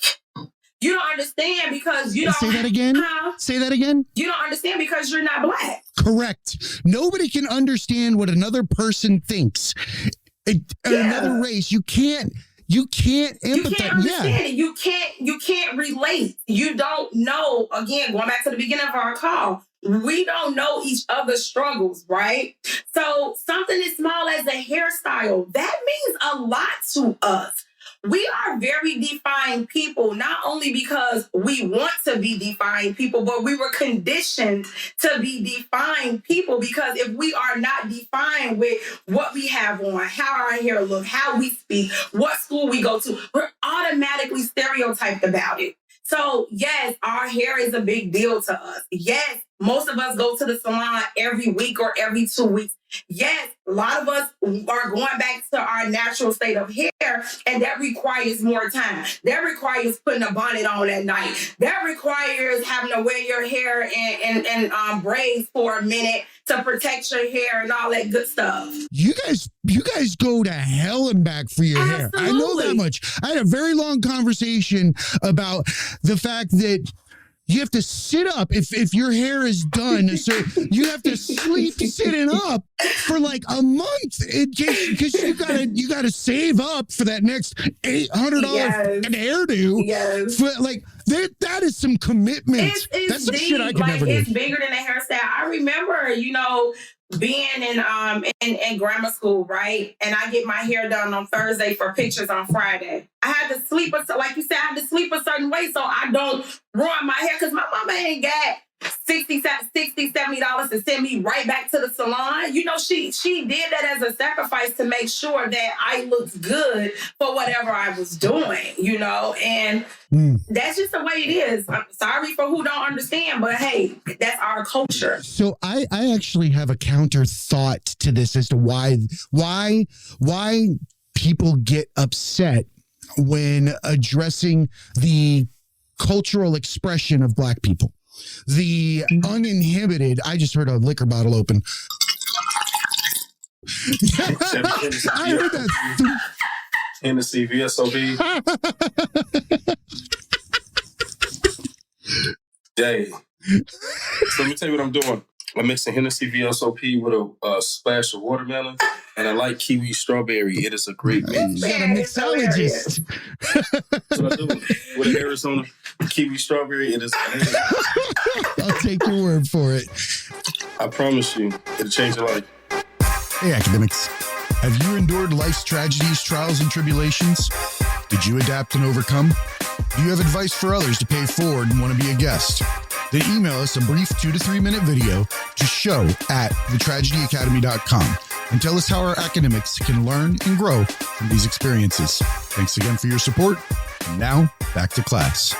You don't understand because you don't... Say that again? Say that again? You don't understand because you're not Black. Correct. Nobody can understand what another person thinks. Another race. You can't empathize. You can't understand it. You can't relate. You don't know. Again, going back to the beginning of our call, we don't know each other's struggles, right? So something as small as a hairstyle, that means a lot to us. We are very defined people, not only because we want to be defined people, but we were conditioned to be defined people, because if we are not defined with what we have on, how our hair look, how we speak, what school we go to, we're automatically stereotyped about it. So yes, our hair is a big deal to us. Yes, most of us go to the salon every week or every 2 weeks. Yes, a lot of us are going back to our natural state of hair, and that requires more time. That requires putting a bonnet on at night. That requires having to wear your hair in braids for a minute to protect your hair and all that good stuff. You guys go to hell and back for your hair. I know that much. I had a very long conversation about the fact that you have to sit up if your hair is done. So you have to sleep sitting up for like a month because you gotta save up for that next $800 hairdo. Yes. For, like that is some commitment. That's some shit I can never do. It's bigger than a hairstyle. I remember, being in grammar school, right? And I get my hair done on Thursday for pictures on Friday. I had to sleep, like you said, I had to sleep a certain way so I don't ruin my hair, because my mama ain't got $60, $70 to send me right back to the salon. She did that as a sacrifice to make sure that I looked good for whatever I was doing, and that's just the way it is. I'm sorry for who don't understand, but hey, that's our culture. So I actually have a counter thought to this as to why people get upset when addressing the cultural expression of Black people. The uninhibited, I just heard a liquor bottle open. I heard that. Hennessy VSOP. Jay. So let me tell you what I'm doing. I'm mixing Hennessy VSOP with a splash of watermelon and a light kiwi strawberry. It is a great mix. You got a mixologist. That's what I do. With an Arizona kiwi strawberry, it is amazing. I'll take your word for it. I promise you, it'll change your life. Hey, academics. Have you endured life's tragedies, trials, and tribulations? Did you adapt and overcome? Do you have advice for others to pay forward and want to be a guest? Then email us a brief 2 to 3 minute video to show@thetragedyacademy.com and tell us how our academics can learn and grow from these experiences. Thanks again for your support. And now, back to class.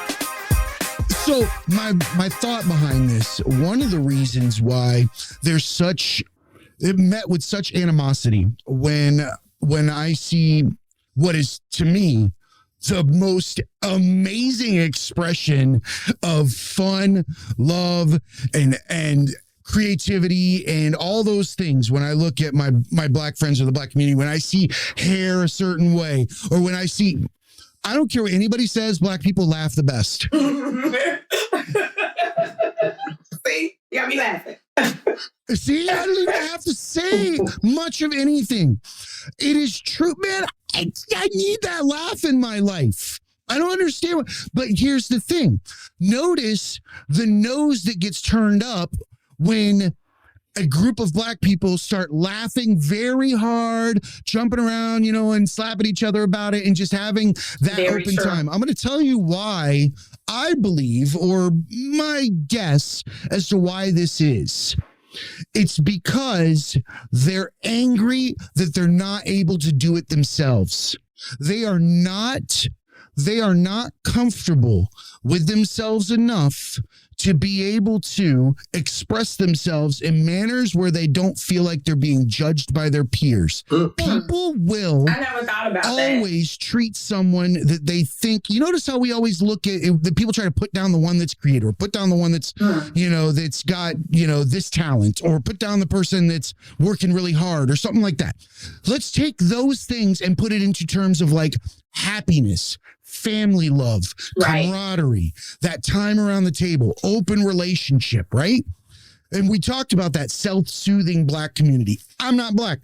So my thought behind this, one of the reasons why it met with such animosity when I see what is, to me, the most amazing expression of fun, love, and creativity and all those things. When I look at my Black friends or the Black community, when I see hair a certain way, or when I don't care what anybody says, Black people laugh the best. See? You got me laughing. See, I don't even have to say much of anything. It is true, man. I need that laugh in my life. I don't understand. But here's the thing. Notice the nose that gets turned up when a group of Black people start laughing very hard, jumping around, and slapping each other about it and just having that very open time. I'm going to tell you why I believe, or my guess as to why this is. It's because they're angry that they're not able to do it themselves. They are not comfortable with themselves enough to be able to express themselves in manners where they don't feel like they're being judged by their peers. People will I never thought about always treat someone that they think, you notice how we always look at it, the people try to put down the one that's creative, or put down the one that's, that's got, this talent, or put down the person that's working really hard or something like that. Let's take those things and put it into terms of like happiness, family love, camaraderie, that time around the table, open relationship, right? And we talked about that self-soothing Black community. I'm not Black.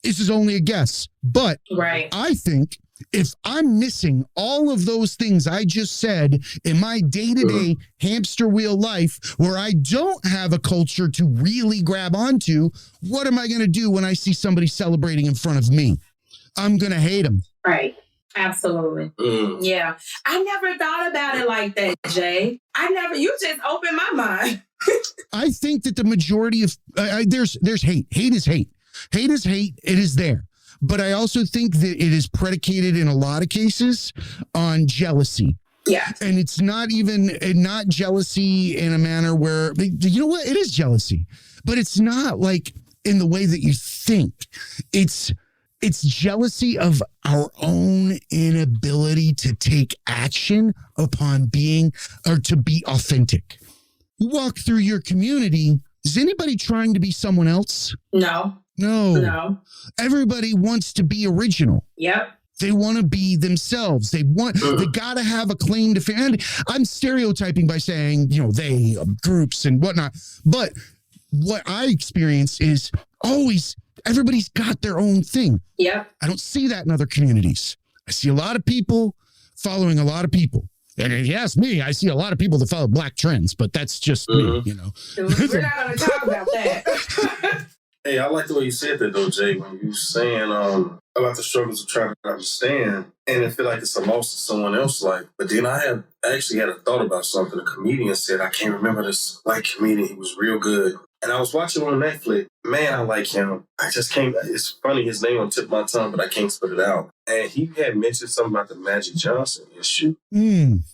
This is only a guess. But I think If I'm missing all of those things I just said in my day-to-day hamster wheel life where I don't have a culture to really grab onto, what am I going to do when I see somebody celebrating in front of me? I'm going to hate them. Right. Absolutely. Yeah. I never thought about it like that, Jay. You just opened my mind. I think that the majority of, there's hate. Hate is hate. Hate is hate. It is there. But I also think that it is predicated in a lot of cases on jealousy. Yeah. And it's not jealousy in a manner where, you know what? It is jealousy, but it's not like in the way that you think. It's jealousy of our own inability to take action upon being or to be authentic. You walk through your community. Is anybody trying to be someone else? No. Everybody wants to be original. Yep. They want to be themselves. They got to have a claim to fame. I'm stereotyping by saying, they, groups and whatnot. But what I experience is always everybody's got their own thing. Yep. I don't see that in other communities. I see a lot of people following a lot of people. And if you ask me, I see a lot of people that follow black trends, but that's just me, We're not going to talk about that. Hey, I like the way you said that, though, Jay, when you saying about the struggles of trying to understand, and I feel like it's a loss to someone else's life. But then I actually had a thought about something. A comedian said, I can't remember this white comedian. He was real good. And I was watching on Netflix. Man, I like him. I just can't. It's funny. His name on the tip of my tongue, but I can't spit it out. And he had mentioned something about the Magic Johnson issue. And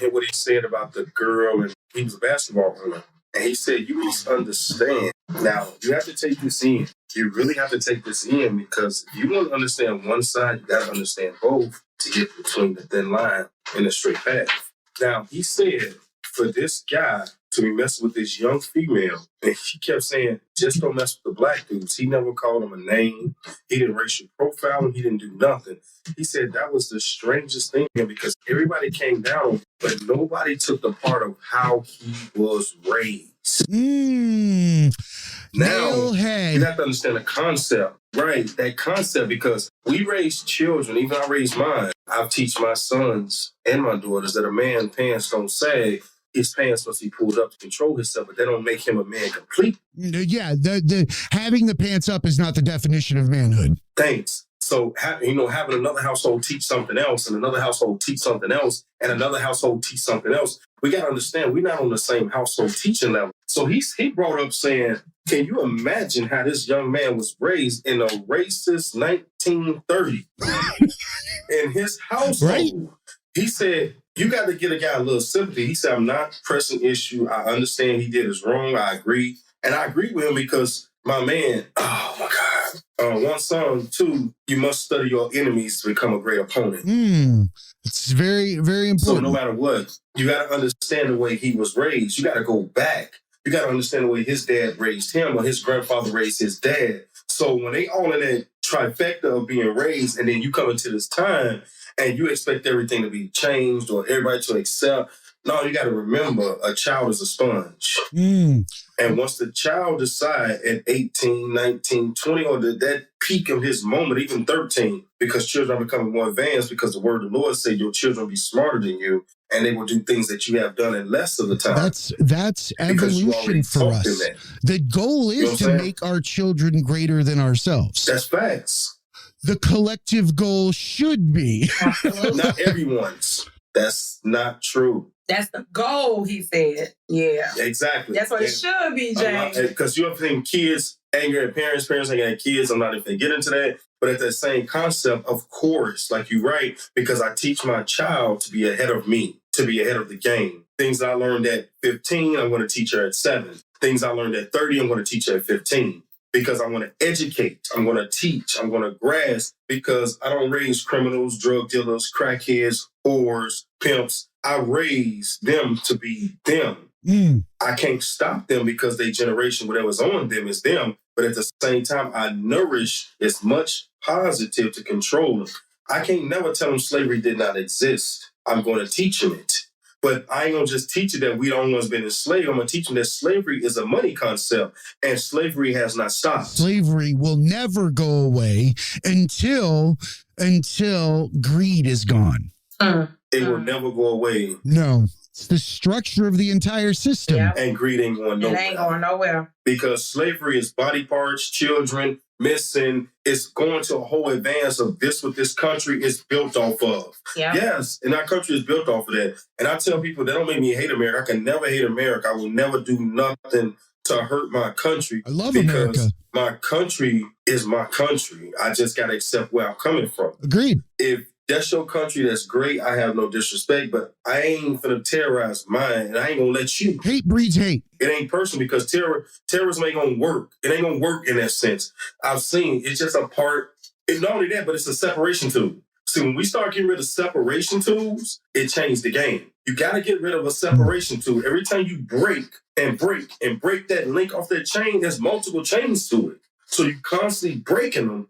what he said about the girl, and he was a basketball owner. And he said, you must understand. Now, you have to take this in. You really have to take this in because if you want to understand one side, you got to understand both to get between the thin line and the straight path. Now, he said for this guy to be messing with this young female, and he kept saying, just don't mess with the black dudes. He never called him a name. He didn't racial profile him. He didn't do nothing. He said that was the strangest thing because everybody came down, but nobody took the part of how he was raised. Now, you have to understand the concept, right? That concept, because we raise children, even I raised mine. I teach my sons and my daughters that a man's pants don't sag. His pants must be pulled up to control himself, but they don't make him a man complete. Yeah, the having the pants up is not the definition of manhood. Thanks. So, having another household teach something else, and another household teach something else, and another household teach something else. We got to understand we're not on the same household teaching level. So he brought up saying, can you imagine how this young man was raised in a racist 1930 in his household? Right? He said, you got to get a guy a little sympathy. He said, I'm not pressing issue. I understand he did his wrong. I agree. And I agree with him because my man, oh my God. One song, two, you must study your enemies to become a great opponent. It's very, very important. So no matter what, you got to understand the way he was raised. You got to go back. You got to understand the way his dad raised him or his grandfather raised his dad. So when they all in that trifecta of being raised and then you come into this time and you expect everything to be changed or everybody to accept, no, you got to remember a child is a sponge. And once the child decide at 18, 19, 20, or that peak of his moment, even 13, because children are becoming more advanced because the word of the Lord said your children will be smarter than you and they will do things that you have done in less of the time. That's evolution for us. The goal is to make our children greater than ourselves. That's facts. The collective goal should be. Not everyone's. That's not true. That's the goal, he said. Yeah. Exactly. That's what it should be, James. Because you have to think kids anger at parents ain't at kids. I'm not even going to get into that. But at that same concept, of course, like you're right, because I teach my child to be ahead of me, to be ahead of the game. Things I learned at 15, I'm going to teach her at 7. Things I learned at 30, I'm going to teach her at 15. Because I want to educate, I'm going to teach, I'm going to grasp, because I don't raise criminals, drug dealers, crackheads, whores, pimps. I raise them to be them. I can't stop them because their generation, whatever's on them is them. But at the same time, I nourish as much positive to control them. I can't never tell them slavery did not exist. I'm going to teach them it. But I ain't going to just teach you that we don't want to be enslaved. I'm going to teach them that slavery is a money concept and slavery has not stopped. Slavery will never go away until until greed is gone. It will never go away. No. It's the structure of the entire system. Yep. And greed ain't going nowhere. It ain't going nowhere. Because slavery is body parts, children, missing. It's going to a whole advance of this what this country is built off of. Yep. Yes, and our country is built off of that. And I tell people, that don't make me hate America. I can never hate America. I will never do nothing to hurt my country. I love because America. My country is my country. I just got to accept where I'm coming from. Agreed. If that's your country, that's great. I have no disrespect, but I ain't finna terrorize mine, and I ain't gonna let you. Hate breeds hate. It ain't personal because terrorism ain't gonna work. It ain't gonna work in that sense. I've seen it's just a part. And not only that, but it's a separation tool. See, when we start getting rid of separation tools, it changed the game. You got to get rid of a separation tool. Every time you break that link off that chain, there's multiple chains to it. So you constantly breaking them.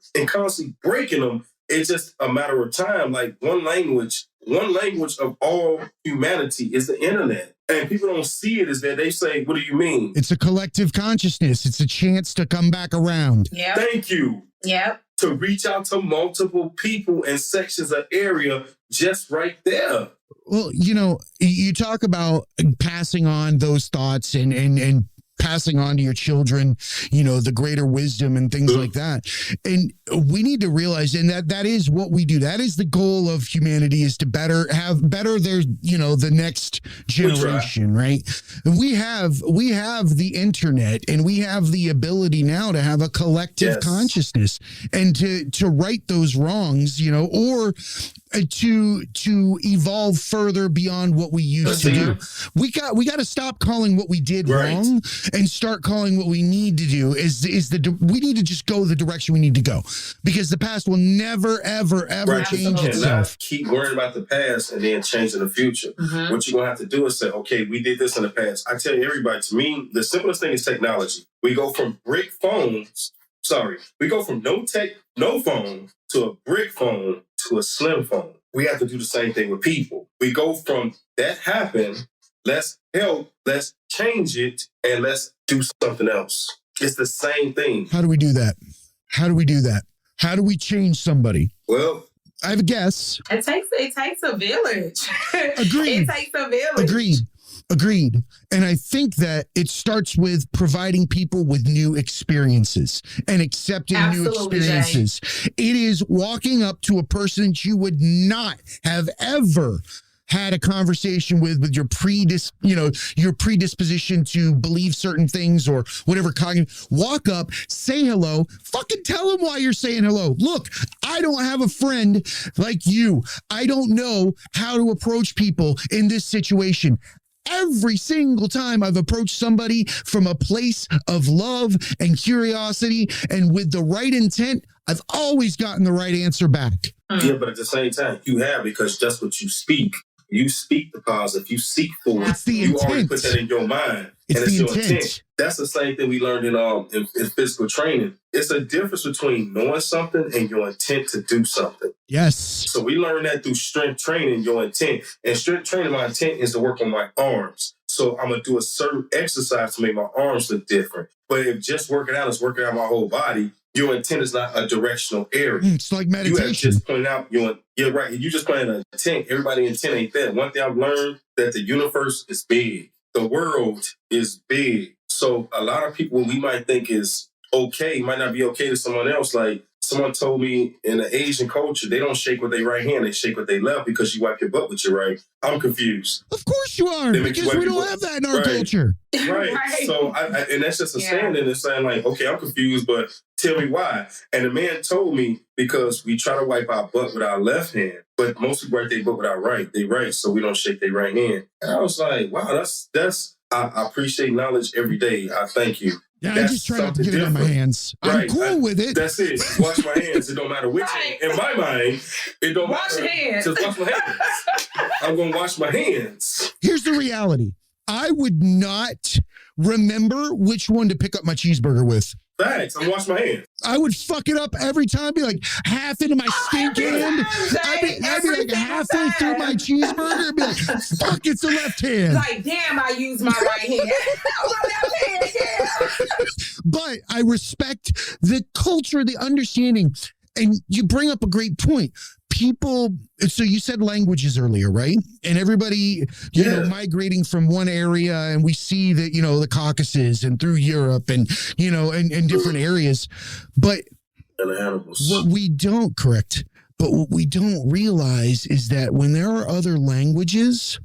It's just a matter of time. Like one language of all humanity is the internet. And people don't see it as that. They say, what do you mean? It's a collective consciousness. It's a chance to come back around. Yeah. Thank you. Yep. To reach out to multiple people and sections of area just right there. Well, you talk about passing on those thoughts and passing on to your children, the greater wisdom and things like that. And we need to realize, and that is what we do. That is the goal of humanity, is to better their, the next generation, right? We have the internet, and we have the ability now to have a collective consciousness and to right those wrongs, or to evolve further beyond what we used to do. We got to stop calling what we did wrong and start calling what we need to do we need to just go the direction we need to go, because the past will never, ever change itself. Keep worrying about the past and then changing the future. Mm-hmm. What you're going to have to do is say, okay, we did this in the past. I tell everybody, to me, the simplest thing is technology. We go from no phone to a brick phone to a slim phone. We have to do the same thing with people. We go from that happened, let's help, let's change it, and let's do something else. It's the same thing. How do we do that? How do we change somebody? Well, I have a guess. It takes a village. Agreed. It takes a village. Agreed. And I think that it starts with providing people with new experiences and accepting new experiences. Jay. It is walking up to a person that you would not have ever had a conversation with your predisposition to believe certain things or whatever cognitive. Walk up, say hello, fucking tell them why you're saying hello. Look, I don't have a friend like you. I don't know how to approach people in this situation. Every single time I've approached somebody from a place of love and curiosity and with the right intent, I've always gotten the right answer back. Yeah, but at the same time, you have, because that's what you speak. You speak the positive. You seek for it. It's the you intent. already put that in your mind. It's and the it's your intent. That's the same thing we learned in physical training. It's a difference between knowing something and your intent to do something. Yes. So we learned that through strength training, your intent. And strength training, my intent is to work on my arms. So I'm going to do a certain exercise to make my arms look different. But if just working out is working out my whole body, your intent is not a directional area. It's like meditation. You have just pointed out you're right. You just playing an intent. Everybody's intent ain't that. One thing I've learned, that the universe is big. The world is big. So a lot of people, we might think is okay, might not be okay to someone else. Like someone told me, in the Asian culture, they don't shake with their right hand, they shake with their left because you wipe your butt with your right. I'm confused. Of course you are, because we don't have that in our culture. Right. So, and that's just a standing and saying like, okay, I'm confused, but tell me why. And the man told me, because we try to wipe our butt with our left hand, but most people wipe their butt with our right. They right, so we don't shake their right hand. And I was like, wow, I appreciate knowledge every day. I thank you. Yeah, I just try not to get it on my hands. I'm cool with it. That's it. Wash my hands. It don't matter which hand. In my mind, it don't wash matter. Your hands. Just wash my hands. I'm going to wash my hands. Here's the reality. I would not remember which one to pick up my cheeseburger with. Facts. I'm wash my hands. I would fuck it up every time, be like half into my stink hand. I'd be like halfway through my cheeseburger and be like, fuck, it's the left hand. Like, damn, I use my right hand. My left hand, yeah. But I respect the culture, the understanding. And you bring up a great point. People, so you said languages earlier, right? And everybody, you know, migrating from one area, and we see that, you know, the Caucasus and through Europe and, you know, and different areas. But what we don't realize is that when there are other languages,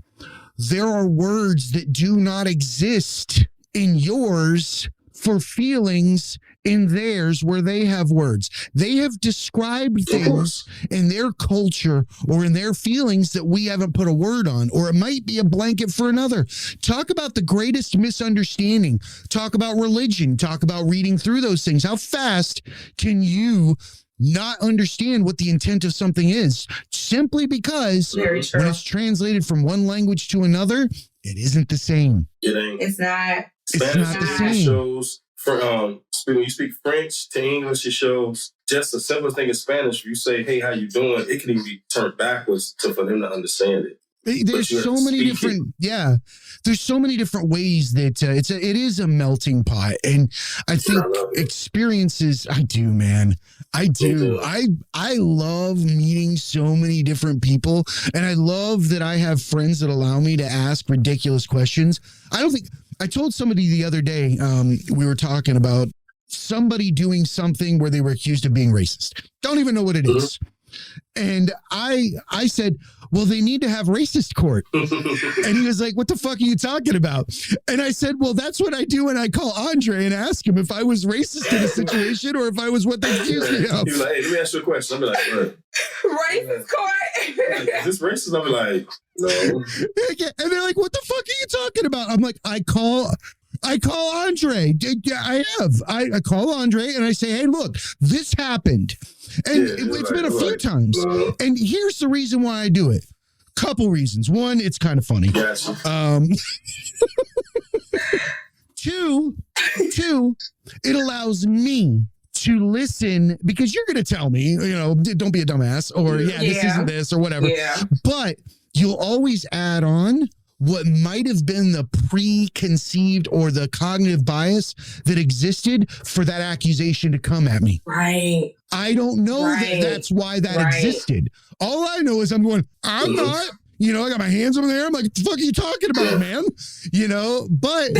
there are words that do not exist in yours for feelings in theirs where they have words. They have described things in their culture or in their feelings that we haven't put a word on, or it might be a blanket for another. Talk about the greatest misunderstanding. Talk about religion. Talk about reading through those things. How fast can you not understand what the intent of something is simply because when it's translated from one language to another, it isn't the same. It ain't. It's not. It's not the same. Shows when you speak French to English, it shows just the simplest thing in Spanish. If you say, "Hey, how you doing?" It can even be turned backwards for them to understand it. There's so many different, there's so many different ways that it is a melting pot. And I think experiences, I do, man. I do. I love meeting so many different people. And I love that I have friends that allow me to ask ridiculous questions. I told somebody the other day, we were talking about somebody doing something where they were accused of being racist. Don't even know what it is. And I said, well, they need to have racist court. And he was like, what the fuck are you talking about? And I said, well, that's what I do when I call Andre and ask him if I was racist in a situation or if I was what they accused me of. He's like, hey, let me ask you a question. I'll be like, what? Racist court? Is this racist? I'll be like, no. And they're like, what the fuck are you talking about? I'm like, I call Andre. I call Andre and I say, hey, look, this happened. And it's been a few times. And here's the reason why I do it. Couple reasons. One, it's kind of funny. Yes. Two, it allows me to listen because you're going to tell me, you know, don't be a dumbass or this isn't this or whatever. Yeah. But you'll always add on what might have been the preconceived or the cognitive bias that existed for that accusation to come at me. Right. I don't know that that's why that existed. All I know is I'm not, you know, I got my hands over there. I'm like, what the fuck are you talking about, man? You know, but.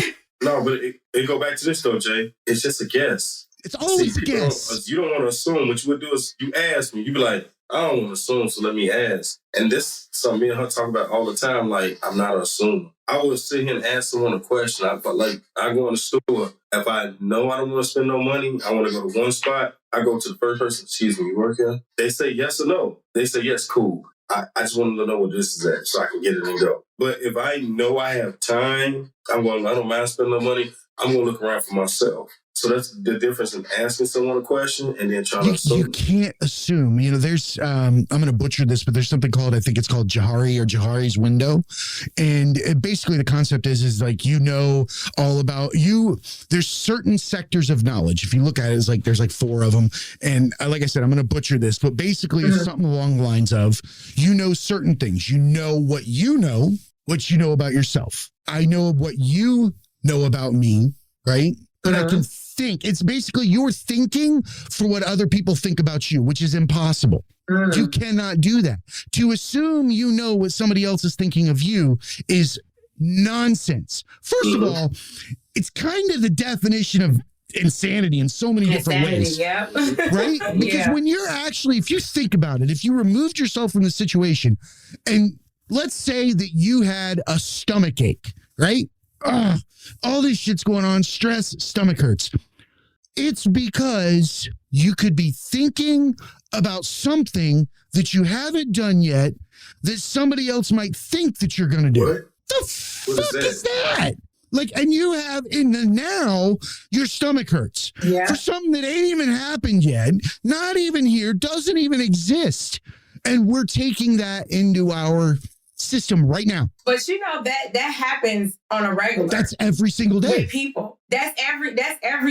No, but it go back to this though, Jay. It's just a guess. It's always a guess. You don't want to assume. What you would do is you ask me, you be like, I don't want to assume, so let me ask. And this something me and her talk about all the time, like, I'm not assuming. I would sit here and ask someone a question. I go in the store. If I know I don't want to spend no money, I want to go to one spot. I go to the first person, excuse me, you work here? They say yes or no. They say yes, cool. I just want to know what this is at so I can get it and go. But if I know I have time, I don't mind spending no money, I'm going to look around for myself. So that's the difference in asking someone a question and then trying to assume. You can't assume. You know, there's, I'm going to butcher this, but there's something called, I think it's called Johari's window. And basically the concept is like, you know, all about you. There's certain sectors of knowledge. If you look at it, it's like, there's like 4 of them. And like I said, I'm going to butcher this, but basically it's something along the lines of, you know, certain things. You know what you know about yourself. I know what you know about me, right? But I can think. It's basically you're thinking for what other people think about you, which is impossible. You cannot do that. To assume you know what somebody else is thinking of you is nonsense. First of all, it's kind of the definition of insanity in so many different ways. Yeah. Right? Because when you're actually, if you think about it, if you removed yourself from the situation and let's say that you had a stomach ache, right? All this shit's going on, stress, stomach hurts. It's because you could be thinking about something that you haven't done yet that somebody else might think that you're going to do. What? The fuck is that? Like, and you have in the now, your stomach hurts for something that ain't even happened yet, not even here, doesn't even exist. And we're taking that into our system right now. But you know that happens on a regular. That's every single day with people. that's every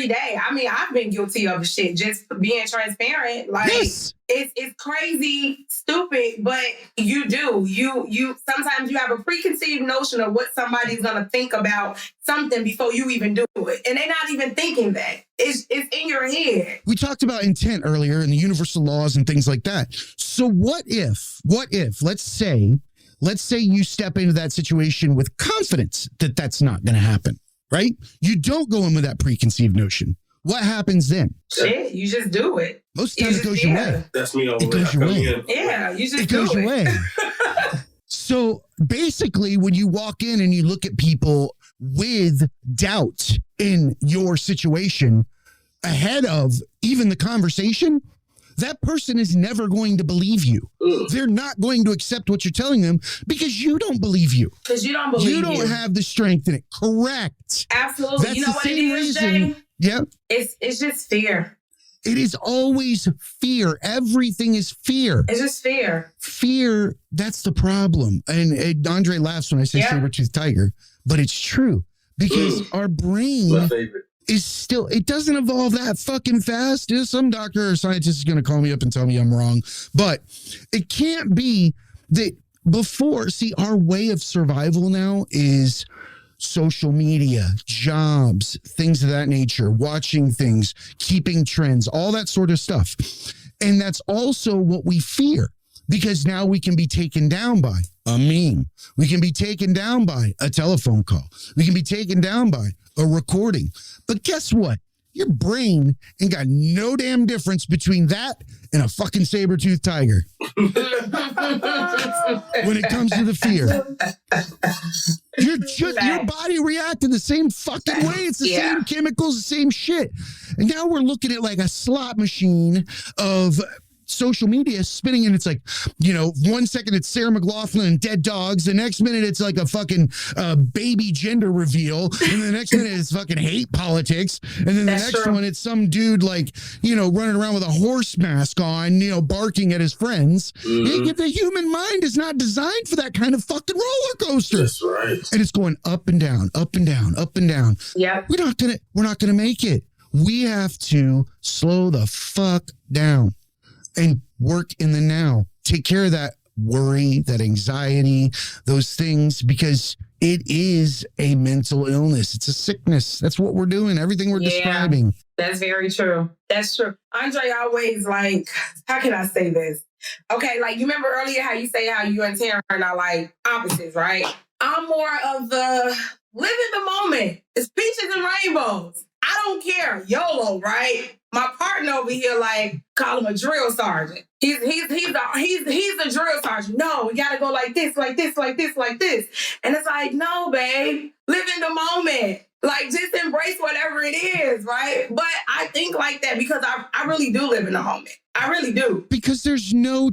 day. I mean, I've been guilty of the shit, just being transparent. Like, Yes. it's crazy, stupid, but you do. You sometimes you have a preconceived notion of what somebody's gonna think about something before you even do it. And they're not even thinking that. It's in your head. We talked about intent earlier and the universal laws and things like that. So what if, let's say you step into that situation with confidence that that's not going to happen, right? You don't go in with that preconceived notion. What happens then? Shit, you just do it. Most of the time it goes your way. That's me all the It way. goes your way. Yeah, you just It goes do your it. way. So basically, when you walk in and you look at people with doubt in your situation ahead of even the conversation, that person is never going to believe you. They're not going to accept what you're telling them because you don't believe you. Because you don't believe You don't have the strength in it. Correct. Absolutely. That's You know the what it same is, reason. Jay? Yeah. It's just fear. It is always fear. Everything is fear. It's just fear. Fear, that's the problem. And Andre laughs when I say saber-toothed tiger, but it's true because our brain My favorite. is still, it doesn't evolve that fucking fast. Some doctor or scientist is going to call me up and tell me I'm wrong, but it can't be that before. See, our way of survival now is social media, jobs, things of that nature, watching things, keeping trends, all that sort of stuff. And that's also what we fear because now we can be taken down by a meme. We can be taken down by a telephone call. We can be taken down by a recording. But guess what? Your brain ain't got no damn difference between that and a fucking saber-toothed tiger when it comes to the fear. Your body reacted the same fucking way. It's the same chemicals, the same shit. And now we're looking at like a slot machine of social media spinning, and it's like, 1 second it's Sarah McLachlan and dead dogs, the next minute it's like a fucking baby gender reveal, and the next minute it's fucking hate politics, and then the next one it's some dude like running around with a horse mask on, barking at his friends. The human mind is not designed for that kind of fucking roller coaster. That's right. And it's going up and down, up and down, up and down. Yeah, we're not gonna make it. We have to slow the fuck down and work in the now. Take care of that worry, that anxiety, those things, because it is a mental illness. It's a sickness. That's what we're doing. Everything we're describing. That's very true. That's true. Andre always how can I say this? Okay, like you remember earlier how you say how you and Taryn are like opposites, right? I'm more of the live in the moment. It's peaches and rainbows. I don't care. YOLO, right? My partner over here, call him a drill sergeant. He's a drill sergeant. No, we gotta go like this, like this, like this, like this. And it's like, no, babe, live in the moment. Just embrace whatever it is, right? But I think like that because I really do live in the moment. I really do. Because there's no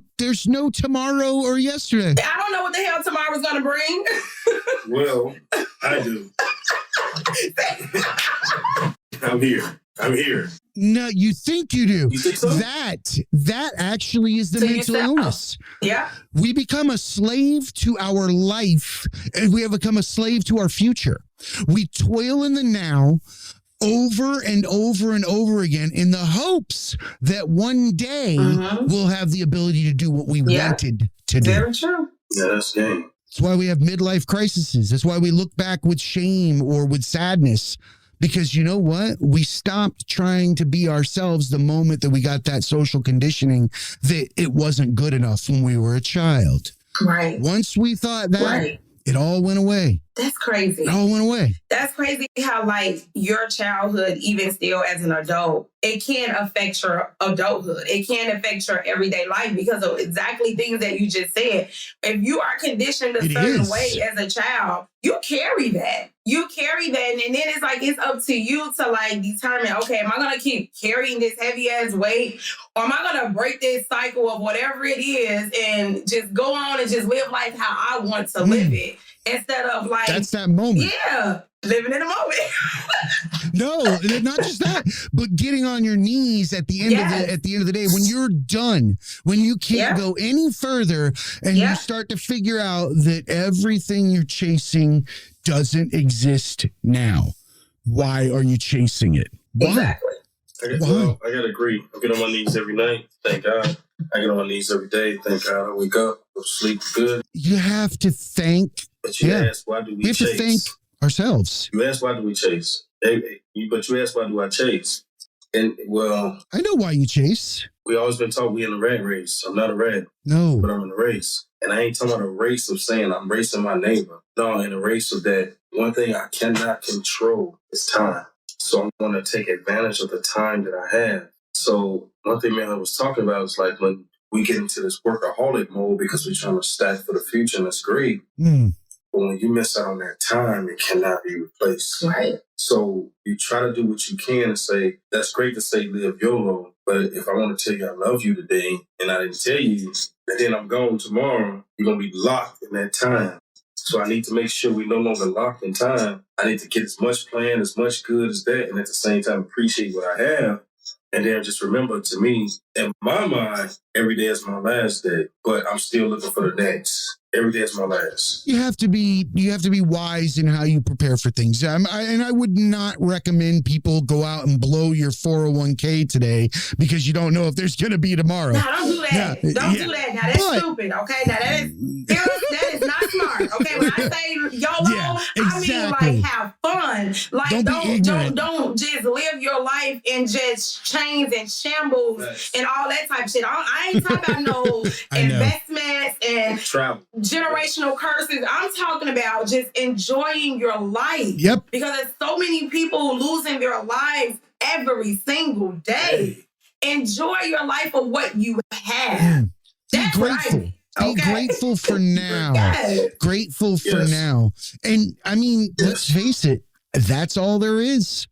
tomorrow or yesterday. I don't know what the hell tomorrow's gonna bring. Well, I do. I'm here. No, you think you do. You think so? That actually is the mental illness. Yeah. We become a slave to our life, and we have become a slave to our future. We toil in the now over and over and over again in the hopes that one day we'll have the ability to do what we wanted to do. Very true. Yeah, that's game. That's why we have midlife crises. That's why we look back with shame or with sadness. Because you know what? We stopped trying to be ourselves the moment that we got that social conditioning that it wasn't good enough when we were a child. Right. Once we thought that, it all went away. That's crazy. It all went away. That's crazy how your childhood, even still as an adult, it can affect your adulthood. It can affect your everyday life because of exactly things that you just said. If you are conditioned a certain way as a child, you carry that. And then it's up to you to determine, okay, am I going to keep carrying this heavy ass weight, or am I going to break this cycle of whatever it is and just go on and just live life how I want to live it? Instead of that's that moment. Yeah, living in the moment. No, not just that, but getting on your knees at the end of the day when you're done, when you can't go any further, and you start to figure out that everything you're chasing doesn't exist now. why are you chasing it? Why? Exactly. I gotta agree. I get on my knees every night. Thank God. I get on my knees every day. Thank God. I wake up, go to sleep good. You have to thank. But you ask, why do we have chase? to thank ourselves. You ask, why do we chase? But you ask, why do I chase? And well, I know why you chase. We always been taught we in a rat race. I'm not a rat. No. But I'm in a race. And I ain't talking about a race of saying I'm racing my neighbor. No, in a race of that. One thing I cannot control is time. So I'm going to take advantage of the time that I have. So one thing man I was talking about is like when we get into this workaholic mode because we're trying to stack for the future, and that's great. But when you miss out on that time, it cannot be replaced. Right. So you try to do what you can and say, that's great to say live YOLO. But if I want to tell you I love you today and I didn't tell you, and then I'm gone tomorrow, you're going to be locked in that time. So I need to make sure we're no longer locked in time. I need to get as much planned, as much good as that, and at the same time appreciate what I have. And then just remember, to me, in my mind, every day is my last day, but I'm still looking for the next. Every day is my last. You have to be wise in how you prepare for things. And I would not recommend people go out and blow your 401k today because you don't know if there's going to be tomorrow. No, don't do that. Don't do that. Now that's stupid. Okay, now that is not smart. Okay, when I say YOLO, I mean like have fun. Like don't just live your life in just chains and shambles and all that type of shit. I ain't talking about no investments and travel. Generational curses. I'm talking about just enjoying your life. Yep. Because there's so many people losing their lives every single day. Enjoy your life for what you have. Be grateful. Be grateful for now. Yes. Grateful for now. And I mean, let's face it, that's all there is.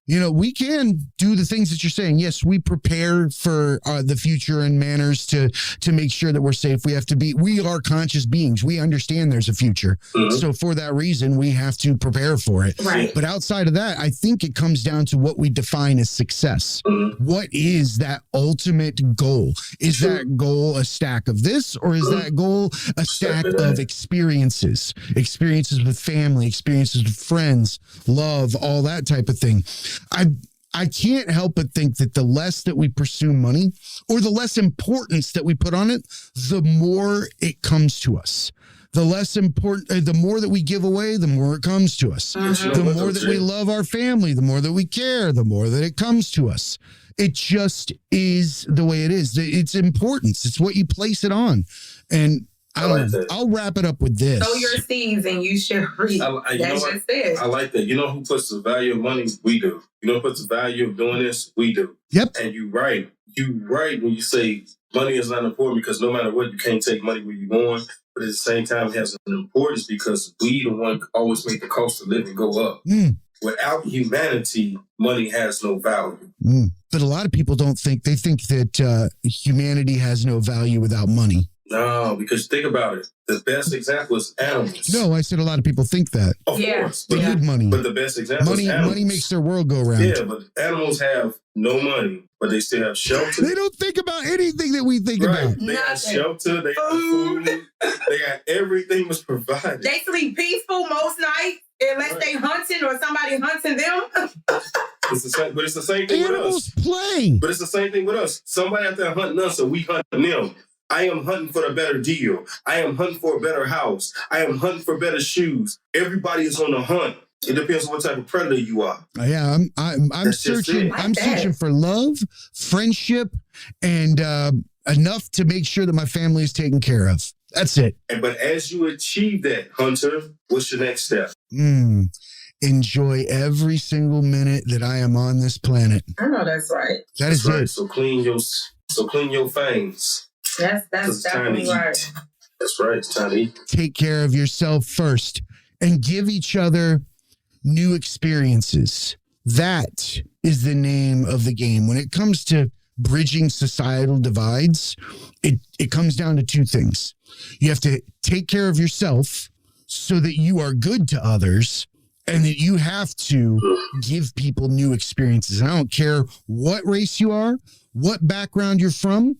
You know, we can do the things that you're saying. Yes, we prepare for the future in manners to make sure that we're safe. We are conscious beings. We understand there's a future. Mm-hmm. So for that reason, we have to prepare for it. Right. But outside of that, I think it comes down to what we define as success. Mm-hmm. What is that ultimate goal? Is that goal a stack of this, or is that goal a stack of experiences? Experiences with family, experiences with friends, love, all that type of thing. I can't help but think that the less that we pursue money or the less importance that we put on it, the more it comes to us. The less important, the more that we give away, the more it comes to us. Mm-hmm. The more that we love our family, the more that we care, the more that it comes to us. It just is the way it is. It's importance. It's what you place it on. And I'll wrap it up with this. Sow your seeds and you should reap. That's just it. I like that. You know who puts the value of money? We do. You know who puts the value of doing this? We do. Yep. And you right. You right when you say money is not important because no matter what, you can't take money where you're going. But at the same time, it has an importance because we the one always make the cost of living go up. Without humanity, money has no value. But a lot of people don't think. They think that humanity has no value without money. No, because think about it. The best example is animals. No, I said a lot of people think that. Of course. They need money. But the best example is animals. Money makes their world go round. Yeah, but animals have no money, but they still have shelter. They don't think about anything that we think about. They got shelter, they got food, they got everything was provided. They sleep peaceful most nights unless they hunting or somebody hunting them. It's the same, but it's the same thing Animals with us. Play. But it's the same thing with us. Somebody out there hunting us, so we hunting them. I am hunting for a better deal. I am hunting for a better house. I am hunting for better shoes. Everybody is on the hunt. It depends on what type of predator you are. Yeah, I'm searching. I'm searching for love, friendship, and enough to make sure that my family is taken care of. That's it. But as you achieve that, Hunter, what's your next step? Enjoy every single minute that I am on this planet. I know that's right. That's right. It. So clean your fangs. That's definitely right. That's right. It's time to eat. Take care of yourself first and give each other new experiences. That is the name of the game. When it comes to bridging societal divides, it comes down to two things. You have to take care of yourself so that you are good to others, and that you have to give people new experiences. And I don't care what race you are, what background you're from.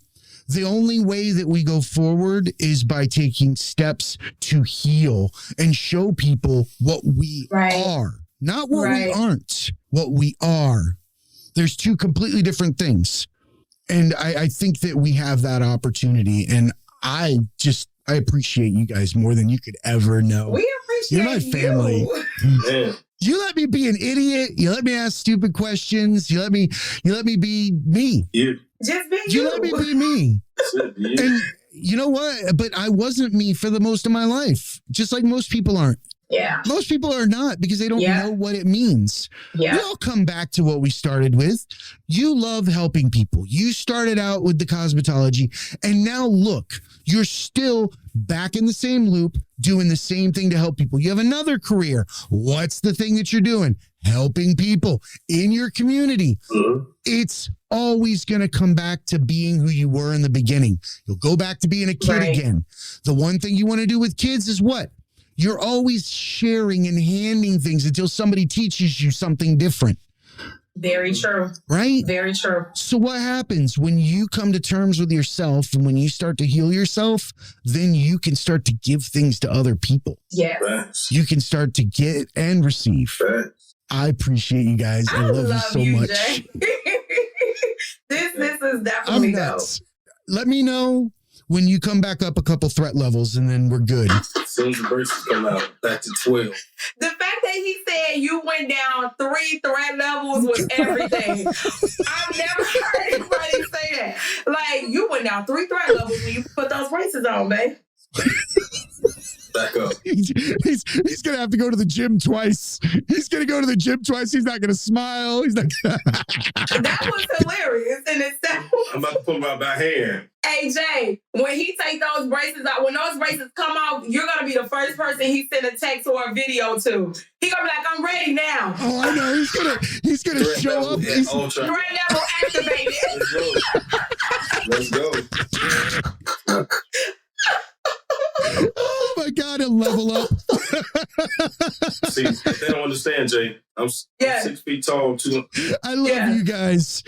The only way that we go forward is by taking steps to heal and show people what we are. not what we Right. aren't, what we are. There's two completely different things. And I think that we have that opportunity. And I appreciate you guys more than you could ever know. We appreciate You're my family. you. Man, You let me be an idiot. You let me ask stupid questions. You let me be me. you. Just be You let me be me. You. And you know what? But I wasn't me for the most of my life, just like most people aren't. Yeah. Most people are not because they don't Yeah. know what it means. Yeah. We all come back to what we started with. You love helping people. You started out with the cosmetology, and now look, you're still back in the same loop, doing the same thing to help people. You have another career. What's the thing that you're doing? Helping people in your community. Mhm. It's always going to come back to being who you were in the beginning. You'll go back to being a kid Right. again. The one thing you want to do with kids is what? You're always sharing and handing things until somebody teaches you something different, Very true. right? Very true. So what happens when you come to terms with yourself and when you start to heal yourself, then you can start to give things to other people. Yes. Facts. You can start to get and receive. Facts. I appreciate you guys. I love you so much. Jay. this is I'm definitely dope. nuts. Let me know when you come back up a couple threat levels and then we're good. As soon as the braces come out, back to 12. The fact that he said you went down 3 threat levels was everything. I've never heard anybody say that. Like, you went down 3 threat levels when you put those braces on, babe. Back up. He's going to have to go to the gym twice. He's going to go to the gym twice. He's not going to smile. He's not gonna... That was hilarious in itself. I'm about to put my back hand. Hey, Jay, when he take those braces out, when those braces come off, you're going to be the first person he send a text or a video to. He going to be like, I'm ready now. Oh, I know. He's gonna Threat show level up. at He's- Ultra. Threat level activated. Let's go. Let's go. Oh my God, he'll level up. See, they don't understand, Jay. I'm Yeah. 6 feet tall, too. I love Yeah. you guys.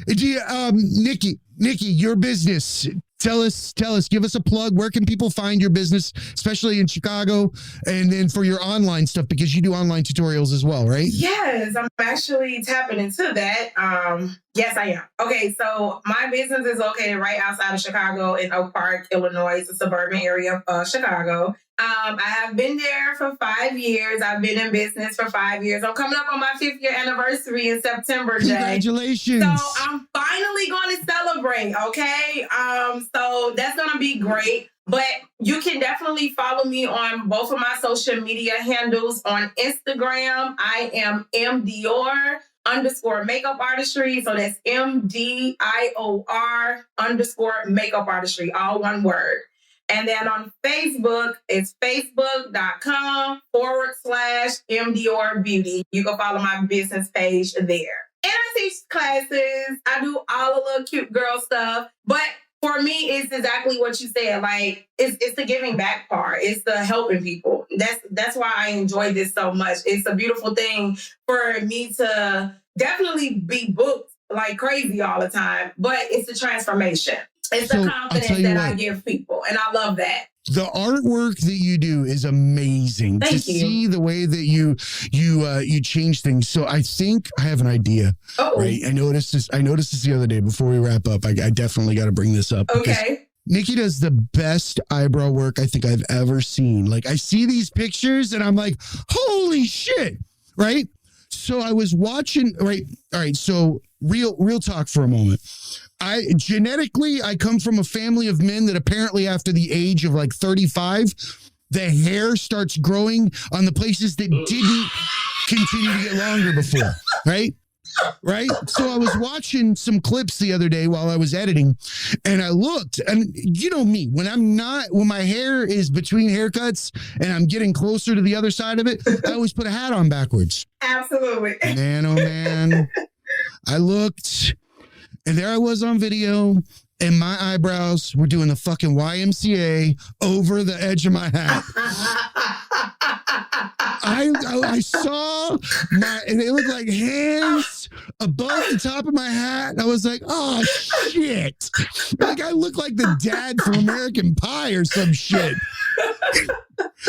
Do you, Niki, your business. Tell us, give us a plug. Where can people find your business, especially in Chicago, and then for your online stuff, because you do online tutorials as well, right? Yes, I'm actually tapping into that. Yes, I am. Okay, so my business is located right outside of Chicago in Oak Park, Illinois. It's a suburban area of Chicago. I have been there for 5 years. I've been in business for 5 years. I'm coming up on my 5th year anniversary in September, Jay. Congratulations. So I'm finally going to celebrate, okay? So that's going to be great. But you can definitely follow me on both of my social media handles. On Instagram, I am MDior_makeup artistry. So that's MDIOR_makeup artistry, all one word. And then on Facebook, it's facebook.com/MDior Beauty. You can follow my business page there. And I teach classes. I do all the little cute girl stuff. But for me, it's exactly what you said. Like, it's the giving back part. It's the helping people. That's why I enjoy this so much. It's a beautiful thing for me to definitely be booked like crazy all the time. But it's the transformation. It's So, the I'll confidence tell you that what. I give people. And I love that. The artwork that you do is amazing. Thank to you. see the way that you change things. So I think I have an idea. Oh, Right. I noticed this the other day before we wrap up. I definitely got to bring this up. because okay. Niki does the best eyebrow work I think I've ever seen. Like, I see these pictures and I'm like, holy shit. Right. So I was watching. Right. All right. So real talk for a moment. Genetically, I come from a family of men that apparently after the age of like 35, the hair starts growing on the places that didn't continue to get longer before. Right. Right. So I was watching some clips the other day while I was editing, and I looked, and you know me, when my hair is between haircuts and I'm getting closer to the other side of it, I always put a hat on backwards. Absolutely. Man, oh man. I looked, and there I was on video, and my eyebrows were doing the fucking YMCA over the edge of my hat. I saw and it looked like hands above the top of my hat. And I was like, oh shit. Like I look like the dad from American Pie or some shit.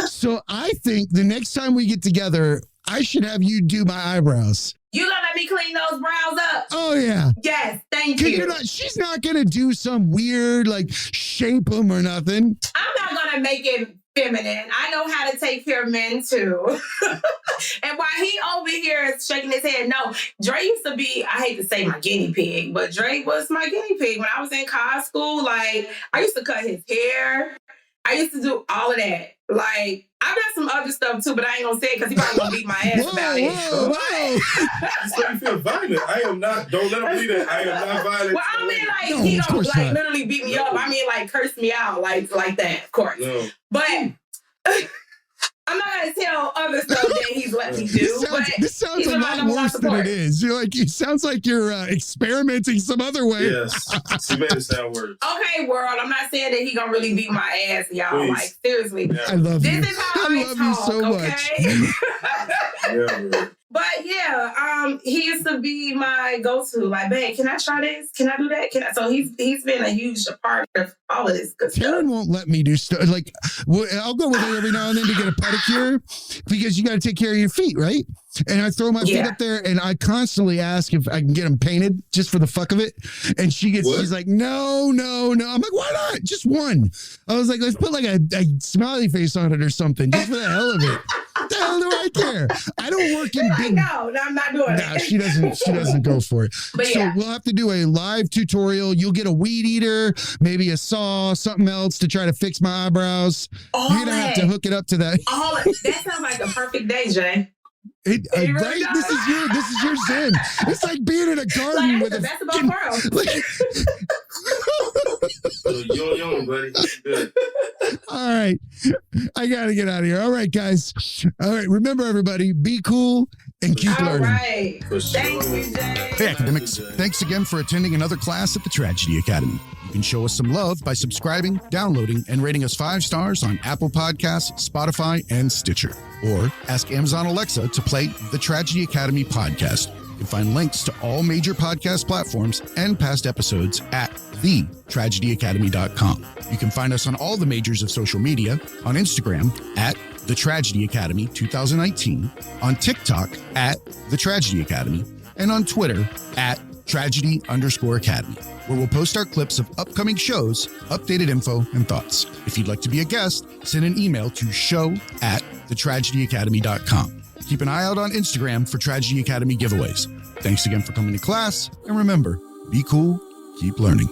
So I think the next time we get together, I should have you do my eyebrows. You gonna let me clean those brows up? Oh yeah. Yes, thank you. She's not gonna do some weird like shape them or nothing. I'm not gonna make it feminine. I know how to take care of men too. And while he over here is shaking his head, no, Dre used to be, I hate to say my guinea pig, but Dre was my guinea pig. When I was in high school, like I used to cut his hair. I used to do all of that. Like, I've done some other stuff too, but I ain't gonna say it because he probably gonna beat my ass about it. So you feel violent. I am not, don't let him believe that. I am not violent. Well, I mean, like, he don't like literally beat me up. I mean, like, curse me out like that, of course. No. But I'm not gonna tell other stuff that he's let me do. This sounds a lot worse than it is. You're like, it sounds like you're experimenting some other way. Yes, you made it sound worse. Okay, world. I'm not saying that he gonna really beat my ass, y'all. Please. Like, seriously. I love you. This is how I love talk, you so okay? much. But yeah, he used to be my go-to. Like, babe, can I try this? Can I do that? So he's been a huge part of all of this good stuff. Taryn won't let me do stuff. Like, I'll go with her every now and then to get a pedicure because you got to take care of your feet, right? And I throw my feet up there and I constantly ask if I can get them painted just for the fuck of it. And she's like, no. I'm like, why not? Just one. I was like, let's put like a smiley face on it or something just for the hell of it. What the hell do I care? I don't work in big. No, I'm not doing it. No, she doesn't go for it. But so we'll have to do a live tutorial. You'll get a weed eater, maybe a saw, something else to try to fix my eyebrows. You're gonna have to hook it up to that. That sounds like a perfect day, Jay. Right? This is your zen. It's like being in a garden with a basketball world. Young, buddy. Good. All right. I gotta get out of here. All right, guys. All right. Remember, everybody, be cool and keep learning. All right. Thank you, Jay. Hey, academics. Thanks again for attending another class at the Tragedy Academy. You can show us some love by subscribing, downloading, and rating us 5 stars on Apple Podcasts, Spotify, and Stitcher. Or ask Amazon Alexa to play the Tragedy Academy podcast. You can find links to all major podcast platforms and past episodes at thetragedyacademy.com. You can find us on all the majors of social media, on Instagram at The Tragedy Academy 2019, on TikTok at The Tragedy Academy, and on Twitter at Tragedy_Academy, where we'll post our clips of upcoming shows, updated info, and thoughts. If you'd like to be a guest, send an email to show@thetragedyacademy.com. Keep an eye out on Instagram for Tragedy Academy giveaways. Thanks again for coming to class, and remember, be cool, keep learning.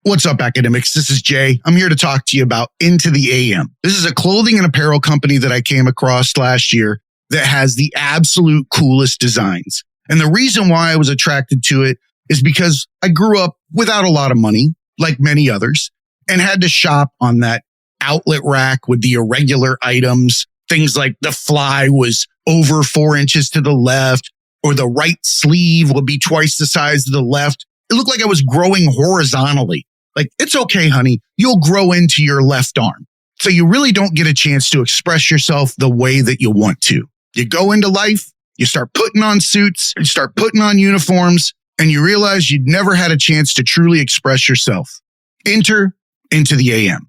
What's up, academics? This is Jay. I'm here to talk to you about Into the AM. This is a clothing and apparel company that I came across last year that has the absolute coolest designs. And the reason why I was attracted to it is because I grew up without a lot of money, like many others, and had to shop on that outlet rack with the irregular items. Things like the fly was over 4 inches to the left, or the right sleeve would be twice the size of the left. It looked like I was growing horizontally. Like, it's okay, honey, you'll grow into your left arm. So you really don't get a chance to express yourself the way that you want to. You go into life, you start putting on suits, you start putting on uniforms, and you realize you'd never had a chance to truly express yourself. Enter Into the AM,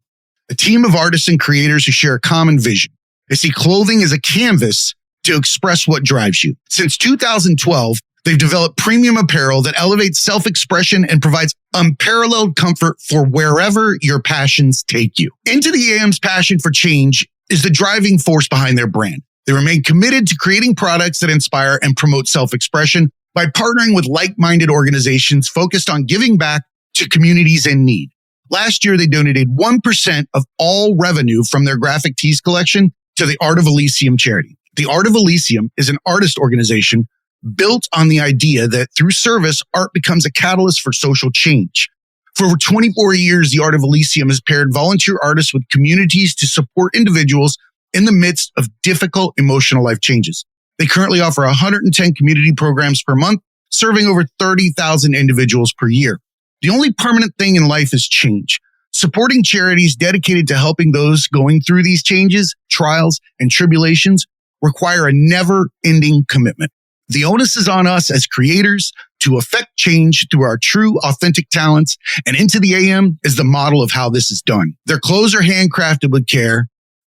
a team of artists and creators who share a common vision. They see clothing as a canvas to express what drives you. Since 2012, they've developed premium apparel that elevates self-expression and provides unparalleled comfort for wherever your passions take you. Into the AM's passion for change is the driving force behind their brand. They remain committed to creating products that inspire and promote self-expression by partnering with like-minded organizations focused on giving back to communities in need. Last year, they donated 1% of all revenue from their graphic tees collection to the Art of Elysium charity. The Art of Elysium is an artist organization built on the idea that through service, art becomes a catalyst for social change. For over 24 years, the Art of Elysium has paired volunteer artists with communities to support individuals in the midst of difficult emotional life changes. They currently offer 110 community programs per month, serving over 30,000 individuals per year. The only permanent thing in life is change. Supporting charities dedicated to helping those going through these changes, trials, and tribulations require a never-ending commitment. The onus is on us as creators to affect change through our true, authentic talents, and Into the AM is the model of how this is done. Their clothes are handcrafted with care.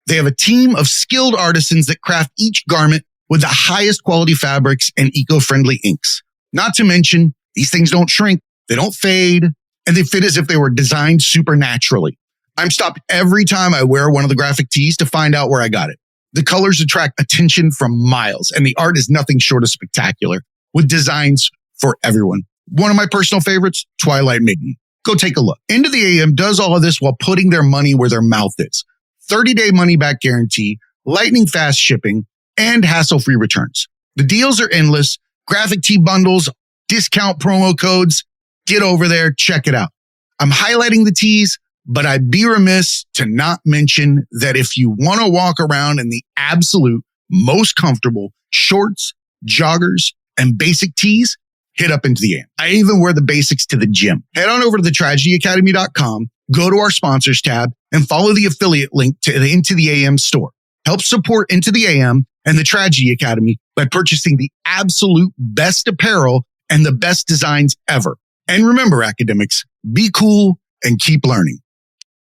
They have a team of skilled artisans that craft each garment with the highest quality fabrics and eco-friendly inks. Not to mention, these things don't shrink, they don't fade, and they fit as if they were designed supernaturally. I'm stopped every time I wear one of the graphic tees to find out where I got it. The colors attract attention from miles, and the art is nothing short of spectacular, with designs for everyone. One of my personal favorites, Twilight Maiden. Go take a look. Into the AM does all of this while putting their money where their mouth is. 30-day money-back guarantee, lightning fast shipping, and hassle-free returns. The deals are endless. Graphic tee bundles, discount promo codes. Get over there, check it out. I'm highlighting the tees, but I'd be remiss to not mention that if you want to walk around in the absolute most comfortable shorts, joggers, and basic tees, hit up Into the AM. I even wear the basics to the gym. Head on over to thetragedyacademy.com, go to our sponsors tab, and follow the affiliate link to the Into the AM store. Help support Into the AM and the Tragedy Academy by purchasing the absolute best apparel and the best designs ever. And remember, academics, be cool and keep learning.